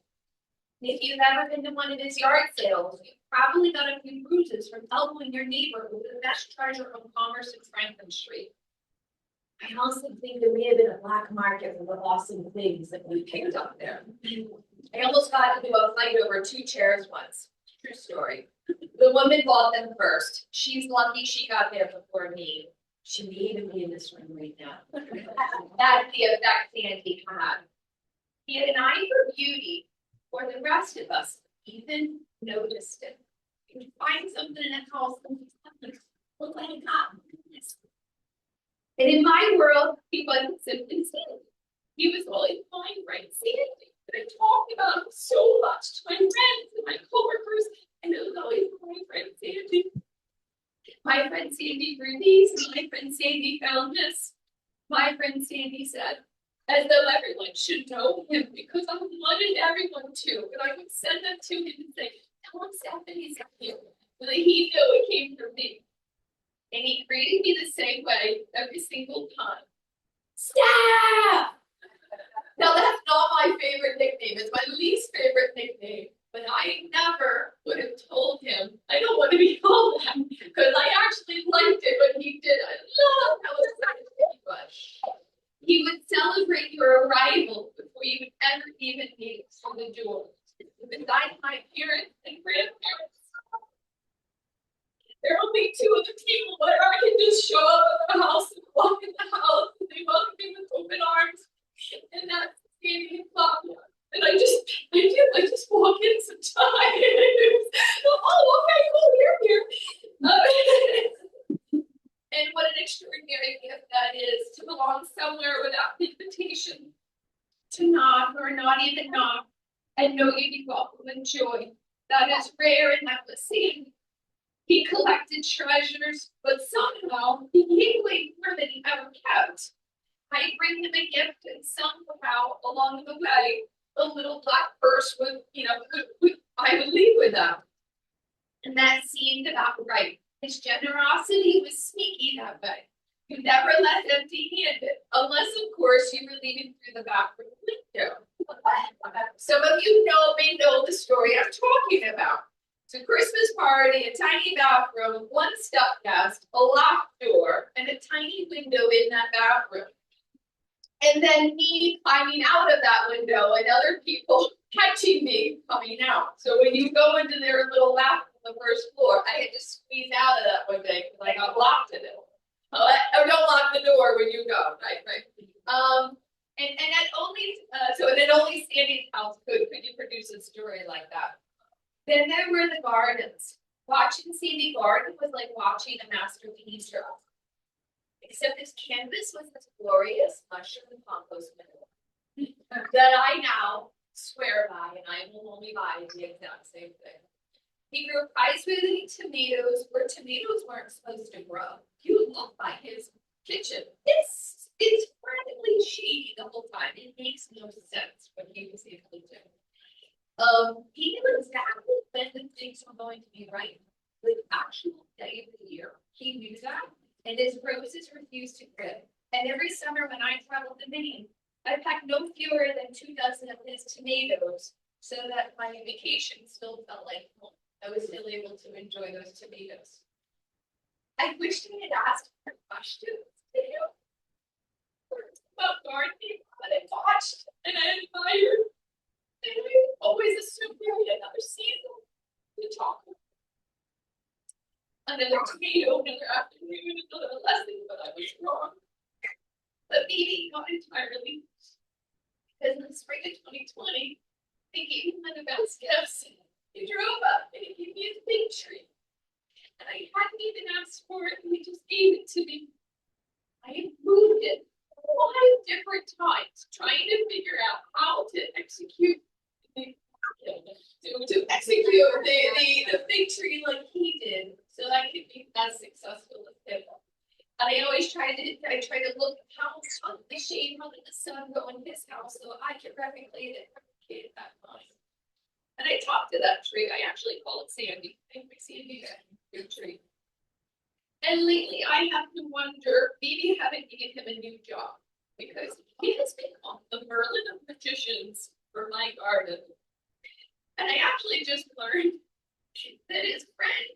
If you've ever been to one of his yard sales, you've probably got a few bruises from elbowing your neighbor with the best treasure on Commerce and Franklin Street. I also think there may have been a black market for the awesome things that we picked up there. I almost got into a fight over 2 chairs once. True story. The woman bought them first. She's lucky she got there before me. She may even be in this room right now. That's the effect Sandy had. He had an eye for beauty. For the rest of us, even noticed it. You would find something in a house and look like a cop. And in my world, he wasn't simply Sandy. He was always my friend Sandy. But I talked about him so much to my friends and my coworkers, and it was always my friend Sandy. My friend Sandy grew these, and my friend Sandy found this. My friend Sandy said, as though everyone should know him, because I wanted everyone to, but I would send them to him and say, tell him Stephanie's here, so that he knew it came from me. And he greeted me the same way every single time. Steph! Now that's not my favorite nickname, it's my least favorite nickname, but I never would have told him, I don't want to be called that, because I actually really liked it when he did. I love how excited he was. He would celebrate your arrival before you would ever even meet from the door. Besides my parents and grandparents, there are only two other people where I can just show up at the house and walk in the house and they welcome me with open arms. And that's Sandy and Claudia. And I just walk in sometimes. Oh, okay, cool, you're here. And what an extraordinary gift that is to belong somewhere without an invitation, to knock or not even knock, and know you'd be welcome and joy. That is rare and that was seen. He collected treasures, but somehow he gave away more than he ever kept. I'd bring him a gift, and somehow along the way, a little black purse would, I would leave with them. And that seemed about right. His generosity was sneaky that way. You never left empty-handed, unless, of course, you were leaving through the back window. Some of you may know the story I'm talking about. It's a Christmas party, a tiny bathroom, one stuffed guest, a locked door, and a tiny window in that bathroom. And then me climbing out of that window and other people catching me coming out. So when you go into their little bathroom on the first floor, I had to squeeze out of that window because I got locked in it. Or don't lock the door when you go, right? And that only Sandy's house could you produce a story like that. Then there were the gardens. Watching Sandy garden was like watching a masterpiece draw. Except his canvas was this glorious mushroom compost manure that I now swear by, and I will only buy the exact same thing. He grew prize-worthy tomatoes where tomatoes weren't supposed to grow. You look by his kitchen. It's practically shady the whole time. It makes no sense what he was able to do. He knew exactly when the things were going to be right. The actual day of the year. He knew that, and his roses refused to grow. And every summer when I traveled to Maine, I packed no fewer than 2 dozen of his tomatoes so that my vacation still felt like home. I was still able to enjoy those tomatoes. I wished he had asked more questions, about gardening, but I watched and I admired. And I always assumed we had another season to talk about. Another tomato, another afternoon, another lesson, but I was wrong. But maybe not entirely. Because in the spring of 2020, they gave him one of the best gifts. He drove up and he gave me a big tree. And I hadn't even asked for it, and he just gave it to me. I had moved it 5 different times, trying to figure out how to execute the big tree like he did, so that I could be as successful as him. And I always try to look how the shade how did the sun go in his house so I could replicate that line. And I talked to that tree. I actually call it Sandy. Thank you, Sandy, good tree. And lately I have to wonder, maybe I haven't given him a new job because he has become the Merlin of magicians for my garden. And I actually just learned that his friend,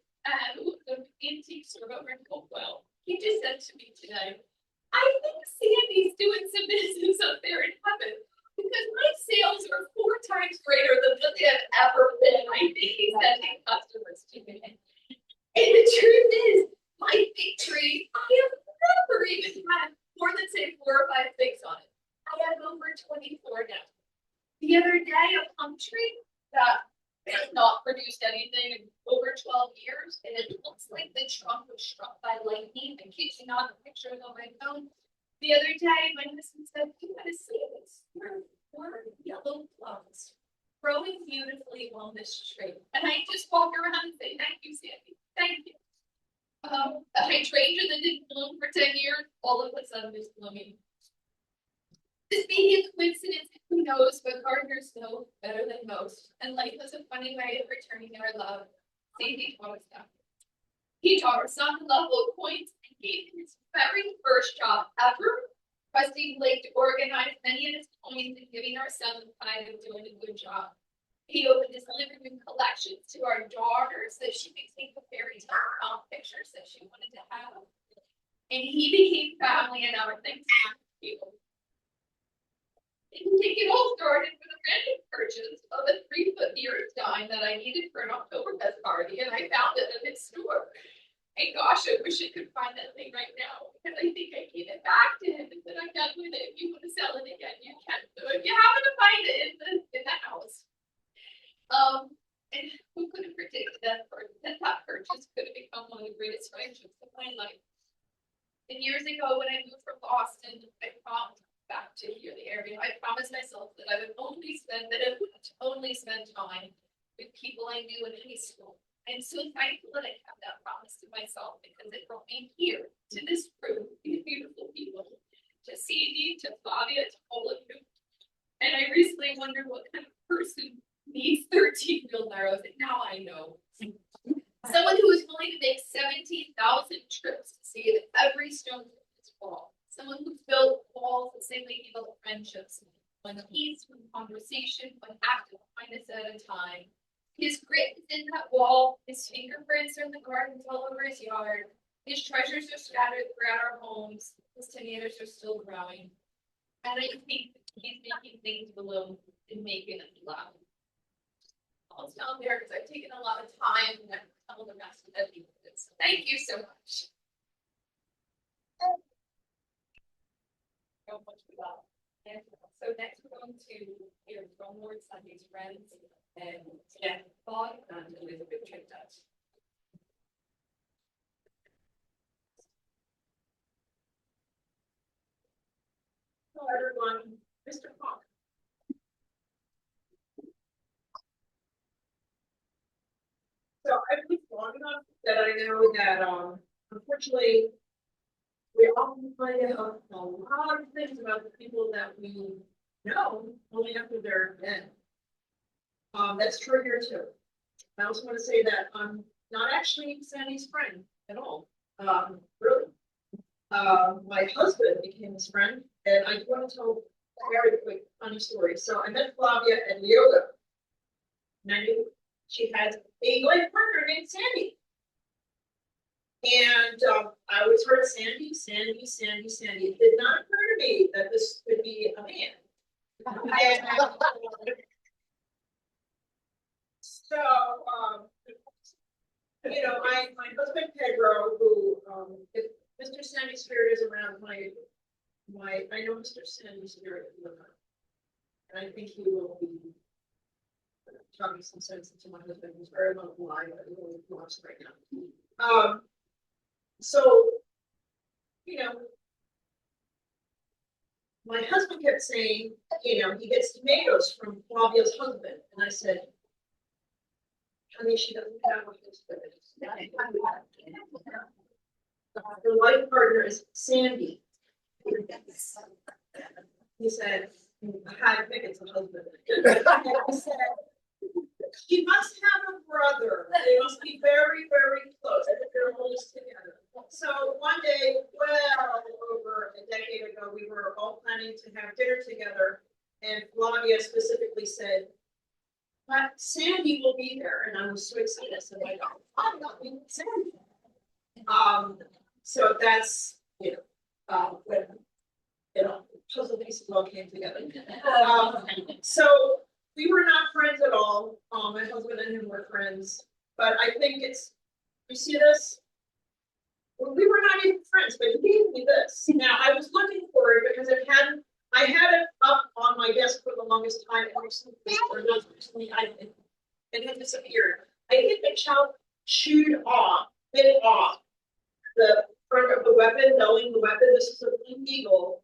who was an antique store over in Hopewell, he just said to me today, I think Sandy's doing some business up there in heaven. Because my sales are 4 times greater than what they have ever been. I think he's sending customers to me. And the truth is, my big tree, I have never even had more than say 4 or 5 figs on it. I have over 24 now. The other day, a plum tree that has not produced anything in over 12 years, and it looks like the trunk was struck by lightning. I keep seeing all the pictures on my phone. The other day, my husband said, you gotta see this. Four yellow plums growing beautifully on this tree. And I just walk around and say, thank you, Sandy. Thank you. A hydrangea that didn't bloom for 10 years, all of a sudden is blooming. This may be a coincidence, who knows, but gardeners know better than most. And life has a funny way of returning our love. Sandy taught us that. He taught our son the love of coins and gave him his very first job ever, trusting Blake to organize many of his coins and giving our son the pride of doing a good job. He opened his living room collections to our daughters that she could take the fairy tale pictures that she wanted to have. And he became family in our Thanksgiving table. And it all started with a random purchase of a 3-foot nearest dime that I needed for an Oktoberfest party, and I found it in his store. And gosh, I wish I could find that thing right now, because I think I gave it back to him and said, I'm done with it. If you want to sell it again, you can. So if you happen to find it in the house. And who could have predicted that purchase could have become one of the greatest friendships of my life? And years ago, when I moved from Boston, I promised back to here, the area, I promised myself that I would only spend time with people I knew in high school. I'm so thankful that I kept that promise to myself, because it brought me here to this room, these beautiful people, to Sandy, to Flavia, to all of you. And I recently wondered what kind of person needs 13 wheelbarrows, and now I know. Someone who is willing to make 17,000 trips to see every stone of his wall. Someone who's built walls the same way he built friendships. One piece, one conversation, one act of kindness at a time. His grit is in that wall. His fingerprints are in the gardens all over his yard. His treasures are scattered throughout our homes. His tomatoes are still growing. And I think he's making things bloom and making them laugh. I'll stop there because I've taken a lot of time and I've told the rest of the people. So thank you so much. So much for that. And so next we're going to hear from Lord Sunday's friends and Jeff Fogg and Elizabeth Trinidad. Hello everyone, Mr. Fogg. So I've lived long enough that I know that unfortunately we often find out a lot of things about the people that we know only after they're dead. That's true here too. I also want to say that I'm not actually Sandy's friend at all. Really. My husband became his friend, and I want to tell a very quick funny story. So I met Flavia at yoga, and I knew she had a life partner named Sandy. And I always heard Sandy, Sandy, Sandy, Sandy. It did not occur to me that this could be a man. And, so, you know, my husband Pedro, who, if Mr. Sandy Spirit is around, I know Mr. Sandy Spirit is around, and I think he will be talking some sense into my husband, who's very much alive, but he really lost right now. So, you know, my husband kept saying, you know, he gets tomatoes from Flavia's husband, and I said, honey, she doesn't have one of his her life partner is Sandy. He said, I think it's a husband. He said, she must have a brother. They must be very, very close. I think they're always together. So one day, well over a decade ago, we were all planning to have dinner together, and Flavia specifically said, but Sandy will be there, and I was so excited. I said, I'm not being Sandy. So that's, you know, when, you know, puzzle pieces all came together. So we were not friends at all. My husband and him were friends, but I think it's, you see this? Well, we were not even friends, but he gave me this. Now I was looking for it because I had it up on my desk for the longest time, and recently, or not recently, it had disappeared. I think the child bit off the front of the weapon, knowing the weapon. This is a Blue Eagle,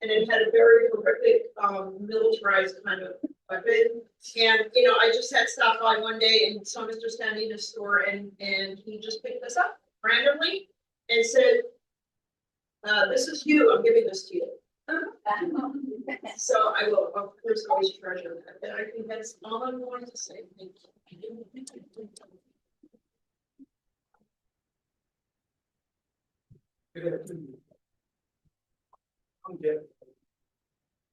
and it had a very horrific, militarized kind of weapon. And you know, I just had stopped by one day and saw Mr. Stanley in the store, and he just picked this up randomly and said, "This is you. I'm giving this to you." So I will, of course, always treasure that. And I think that's all I'm going to say. Thank you. I'm Jeff.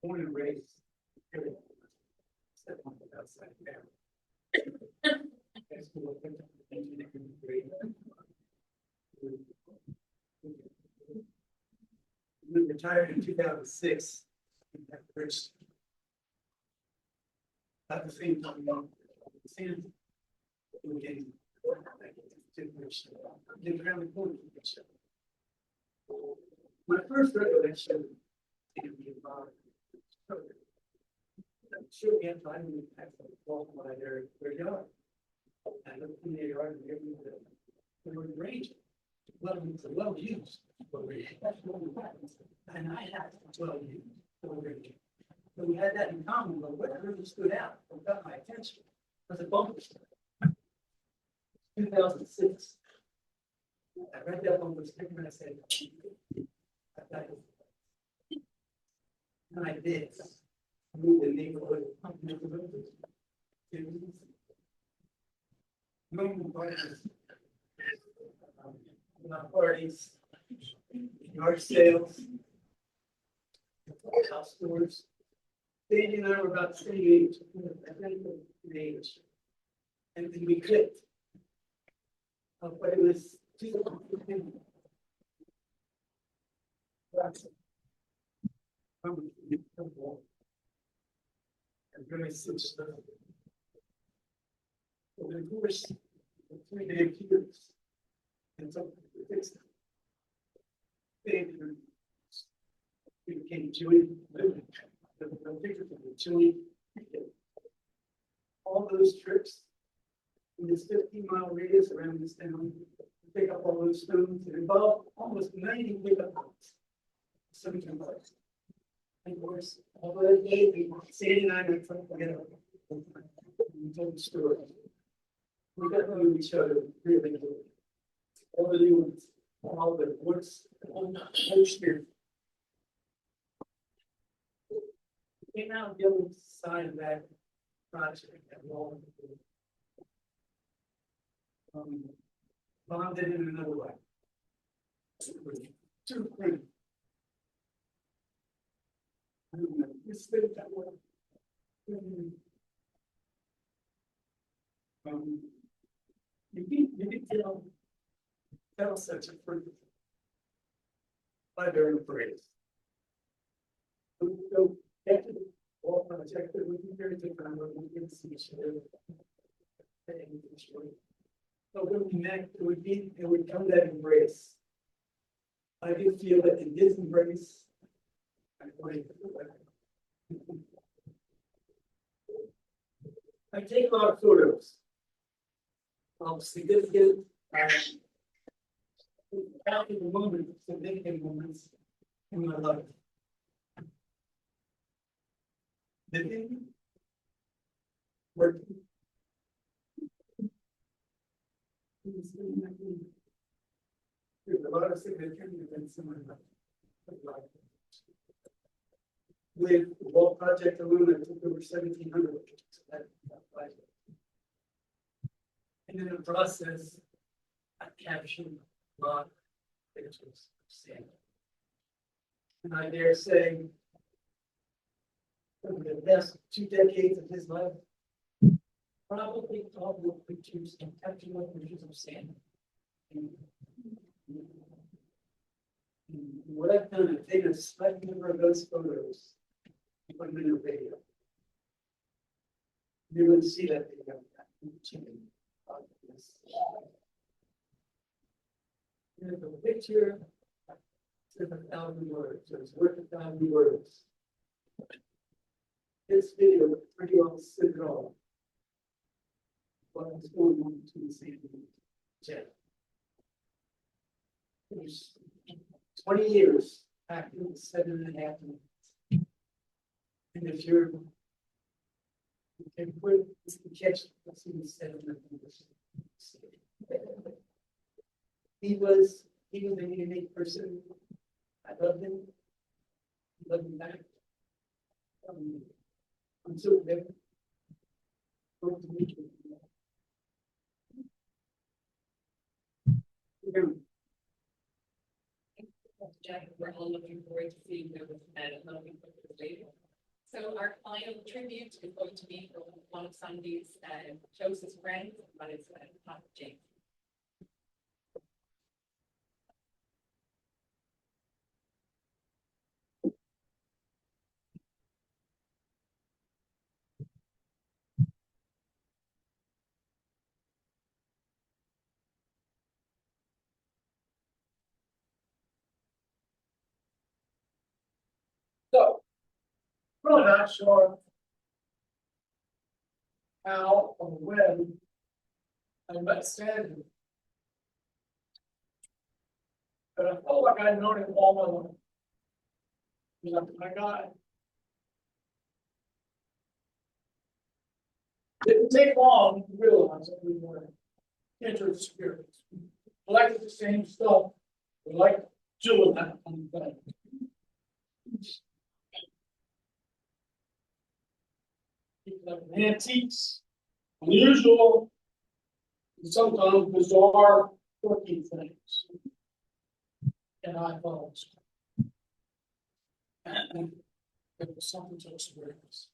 Born and raised. Step on the outside there. retired in 2006. At the same time, Sam, we getting around the corner. My first recollection is about sure we have time to pack the ball by their yard. I looked in their yard and they were range. Well, it's well used. And I had 12 years. So we had that in common, but what really stood out and got my attention was a bumper sticker. 2006. I read that bumper sticker and I said, I got it. And I did. I moved the neighborhood. Moving parties, parties, yard sales, house tours. Sandy and I were about the same age, age. And then we clicked. But it was and very such stuff. So of course, the 3 day periods. And so fixed it. We became Jewish. The pictures of the Jewish. All those trips in this 15-mile radius around this town, pick up all those stones. It involved almost 90 pickup points. Some can place. And of course, all those days, Sandy and I were trying to get up. We told the story. We got to know each other really good. All the new ones, all the what's here. Came out the other side of that project that wall. Bonded in another way. Too pretty. This thing that way. You can tell such a fruit by their praise. So after the wall project, it would be very different when we can see each other. So when we met, it would come that embrace. I do feel that in this embrace, I take a lot of photos of significant significant moments in my life. Living, working. There's a lot of significant events in my life. With the wall project alone, I took over 1,700 pictures of that project. And in the process, I captured a lot of pictures of Sam. And I dare say, over the past 2 decades of his life, probably all the pictures and captured pictures of Sam. And what I've done is taken a select number of those photos and put them in a video. You will see that video. There's a picture, it's 1,000 words, so it's worth 1,000 words. This video pretty well said it all. What was going on between the same chat. It was 20 years back in 7.5 minutes. And if you're catch what's in the 7 minutes. He was a unique person. I loved him. He loved me back. I'm so very hope to meet you. Jack, we're all looking forward to seeing you and looking forward to the video. So our final tribute is going to be from one of Sandy's closest friends, but it's Papa James. So, really not sure how or when I met Sandy. But I felt like I'd known him all my life. He's like my guy. Didn't take long to realize that we were kindred spirits. We liked the same stuff. We liked doing that kind of thing. Like antiques, unusual, and sometimes bizarre, quirky things. And I thought and it was something to experience.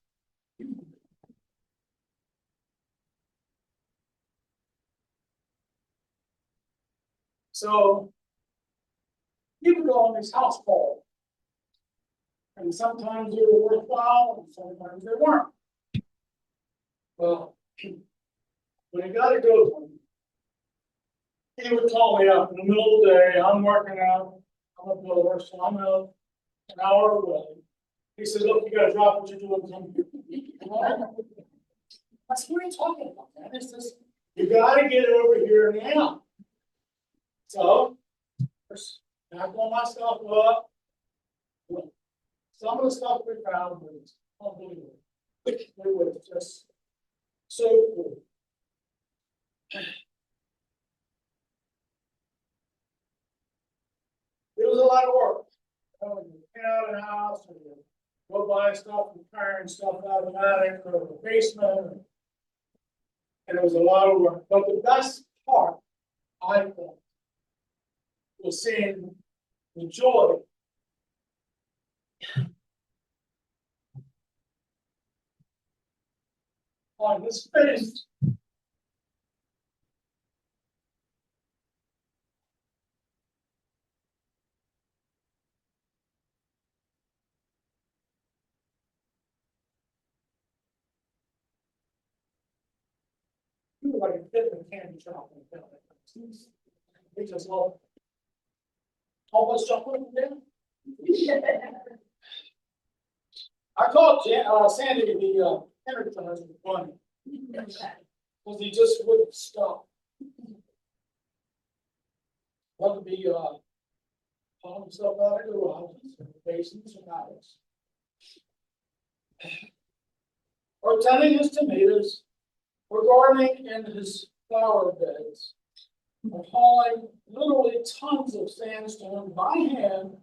So he would go on these house calls. And sometimes they were worthwhile, and sometimes they weren't. Well, when he got to go to him, he would call me up in the middle of the day. I'm working out. I'm a builder, so I'm out an hour away. He says, "Look, you got to drop what you're doing. Come here." I said, "What are you talking about, man? It's this, you got to get over here now." So, first, back all my stuff up. Well, some of the stuff we found was unbelievable. It was just so cool. It was a lot of work. You clean out a house, or you go buy stuff and carrying stuff out of the attic or the basement. And it was a lot of work. But the best part, I thought, was seeing the joy on his face. He was like a kid in a candy shop. He just loved all much chocolate in there. I called Sandy the energizer bunny because he just wouldn't stop. Wanted to be pulling himself out of garages and basements and attics, or tending his tomatoes, or gardening in his flower beds, or hauling literally tons of sandstone by hand.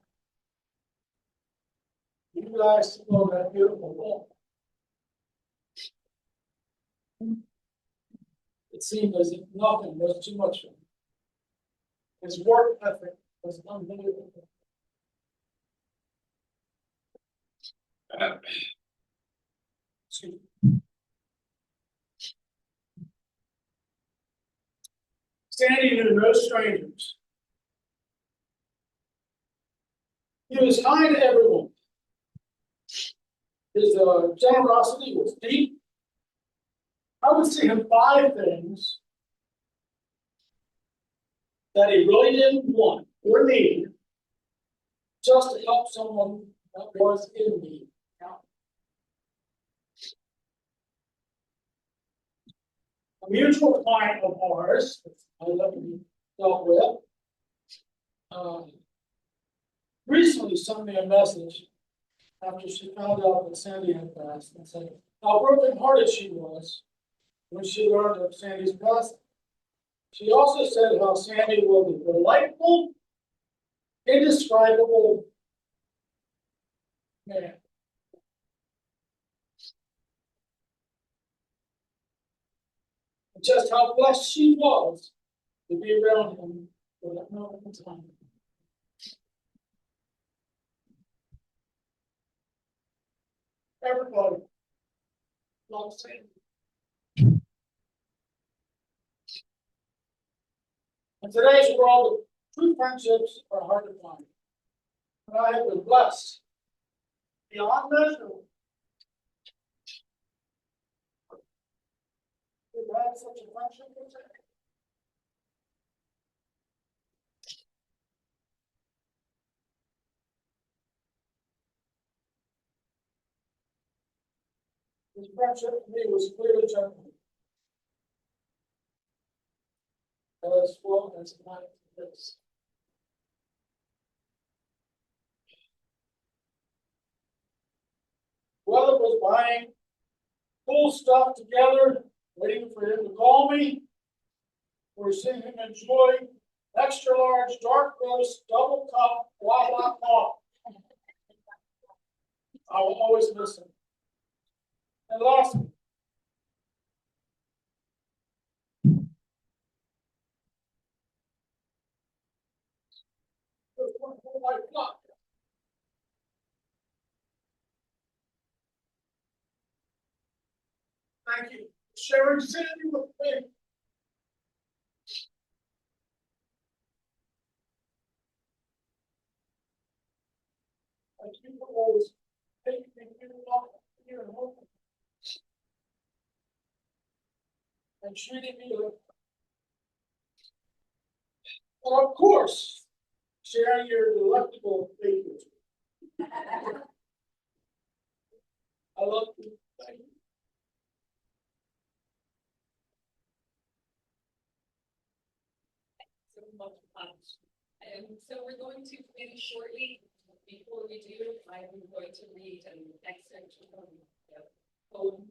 You guys know that beautiful wall. It seemed as if nothing was too much for him. His work ethic was unbelievable. Excuse me. Sandy knew no strangers. He was kind to everyone. His generosity was deep. I would see him buy things that he really didn't want or need, just to help someone that was in need. A mutual client of ours, I dealt with, recently sent me a message after she found out that Sandy had passed and said how brokenhearted she was when she learned of Sandy's passing. She also said how Sandy was a delightful, indescribable man. And just how blessed she was to be around him for that moment in time. Everybody loves Sandy. In today's world, true friendships are hard to find. And I have been blessed beyond measure. We've had such a friendship with Sandy. His friendship for me was clearly genuine. As well as mine is. Weather was buying cool stuff together, waiting for him to call me. We were seeing him enjoy extra large dark roast double cup Wawa coffee. I will always miss him. And lastly, there's one whole white flock. Thank you for sharing Sandy with me. Thank you for always taking me here and home. And treating me like, well, of course, sharing your delectable faith with me. I love you. Thank you. So much fun. So we're going to finish shortly. Before we do, I'm going to read an excerpt from the poem,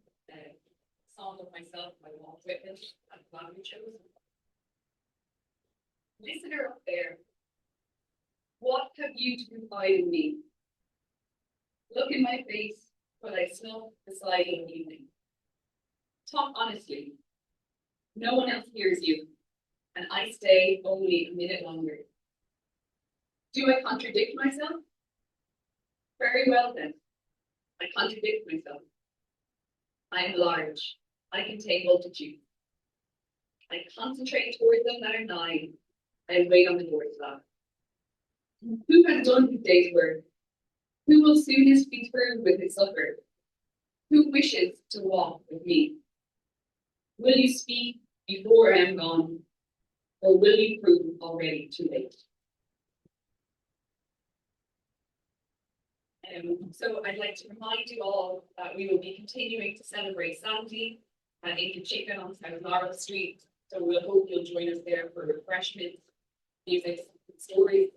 Song of Myself by Walt Whitman, I'm glad we chose. Listener up there, what have you to confide in me? Look in my face while I snuff the sliding evening. Talk honestly. No one else hears you, and I stay only a minute longer. Do I contradict myself? Very well then. I contradict myself. I am large. I contain multitudes. I concentrate toward them that are nigh. I wait on the doorstep. Who has done his day's work? Who will soonest be through with his supper? Who wishes to walk with me? Will you speak before I am gone, or will you prove already too late? So I'd like to remind you all that we will be continuing to celebrate Sandy at Inca Chicken on South Laurel Street. So we'll hope you'll join us there for refreshments, music, and stories.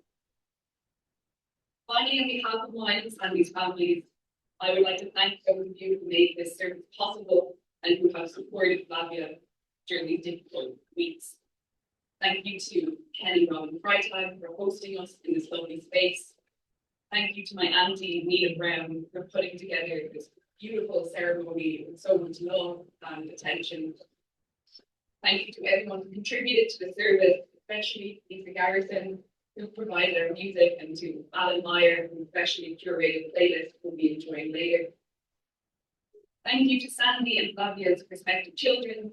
Finally, on behalf of mine and Sandy's families, I would like to thank those of you who made this service possible and who have supported Flavia during these difficult weeks. Thank you to Kenny, Rob, and Freitag for hosting us in this lovely space. Thank you to my auntie, Nina Brown, for putting together this beautiful ceremony with so much love and attention. Thank you to everyone who contributed to the service, especially Lisa Garrison, who provided our music, and to Alan Meyer, who especially curated the playlist we'll be enjoying later. Thank you to Sandy and Flavia's prospective children,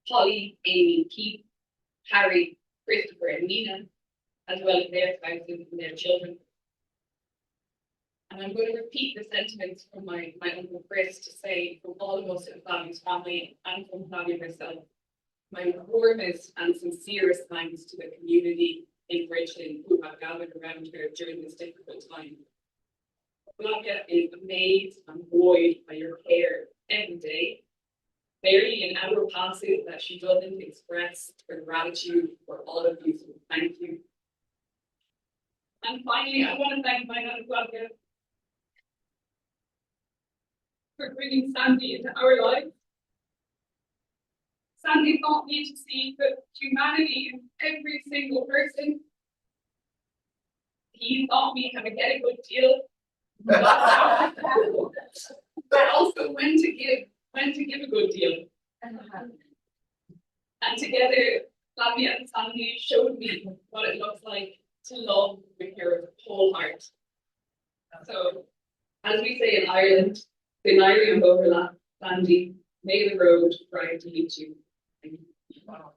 Holly, Amy, Keith, Harry, Christopher, and Nina, as well as their spouses and their children. And I'm going to repeat the sentiments from my Uncle Chris to say, from all of us in Flavia's family and from Flavia herself, my warmest and sincerest thanks to the community in Bridgeton who have gathered around her during this difficult time. Flavia is amazed and buoyed by your care every day. Barely an hour passes that she doesn't express her gratitude for all of you, so thank you. And finally, I want to thank my Nana Flavia for bringing Sandy into our lives. Sandy taught me to see the humanity in every single person. He taught me how to get a good deal, but also when to give a good deal. And together, Flavia and Sandy showed me what it looks like to love with your whole heart. So, as we say in Ireland, the Nairi and overlap, Sandy, may the road drive to meet you. Thank you. Wow.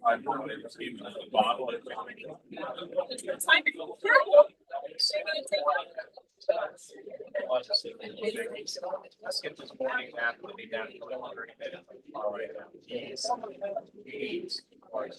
I know it was even at the bottle. I skipped this morning after the down. All right.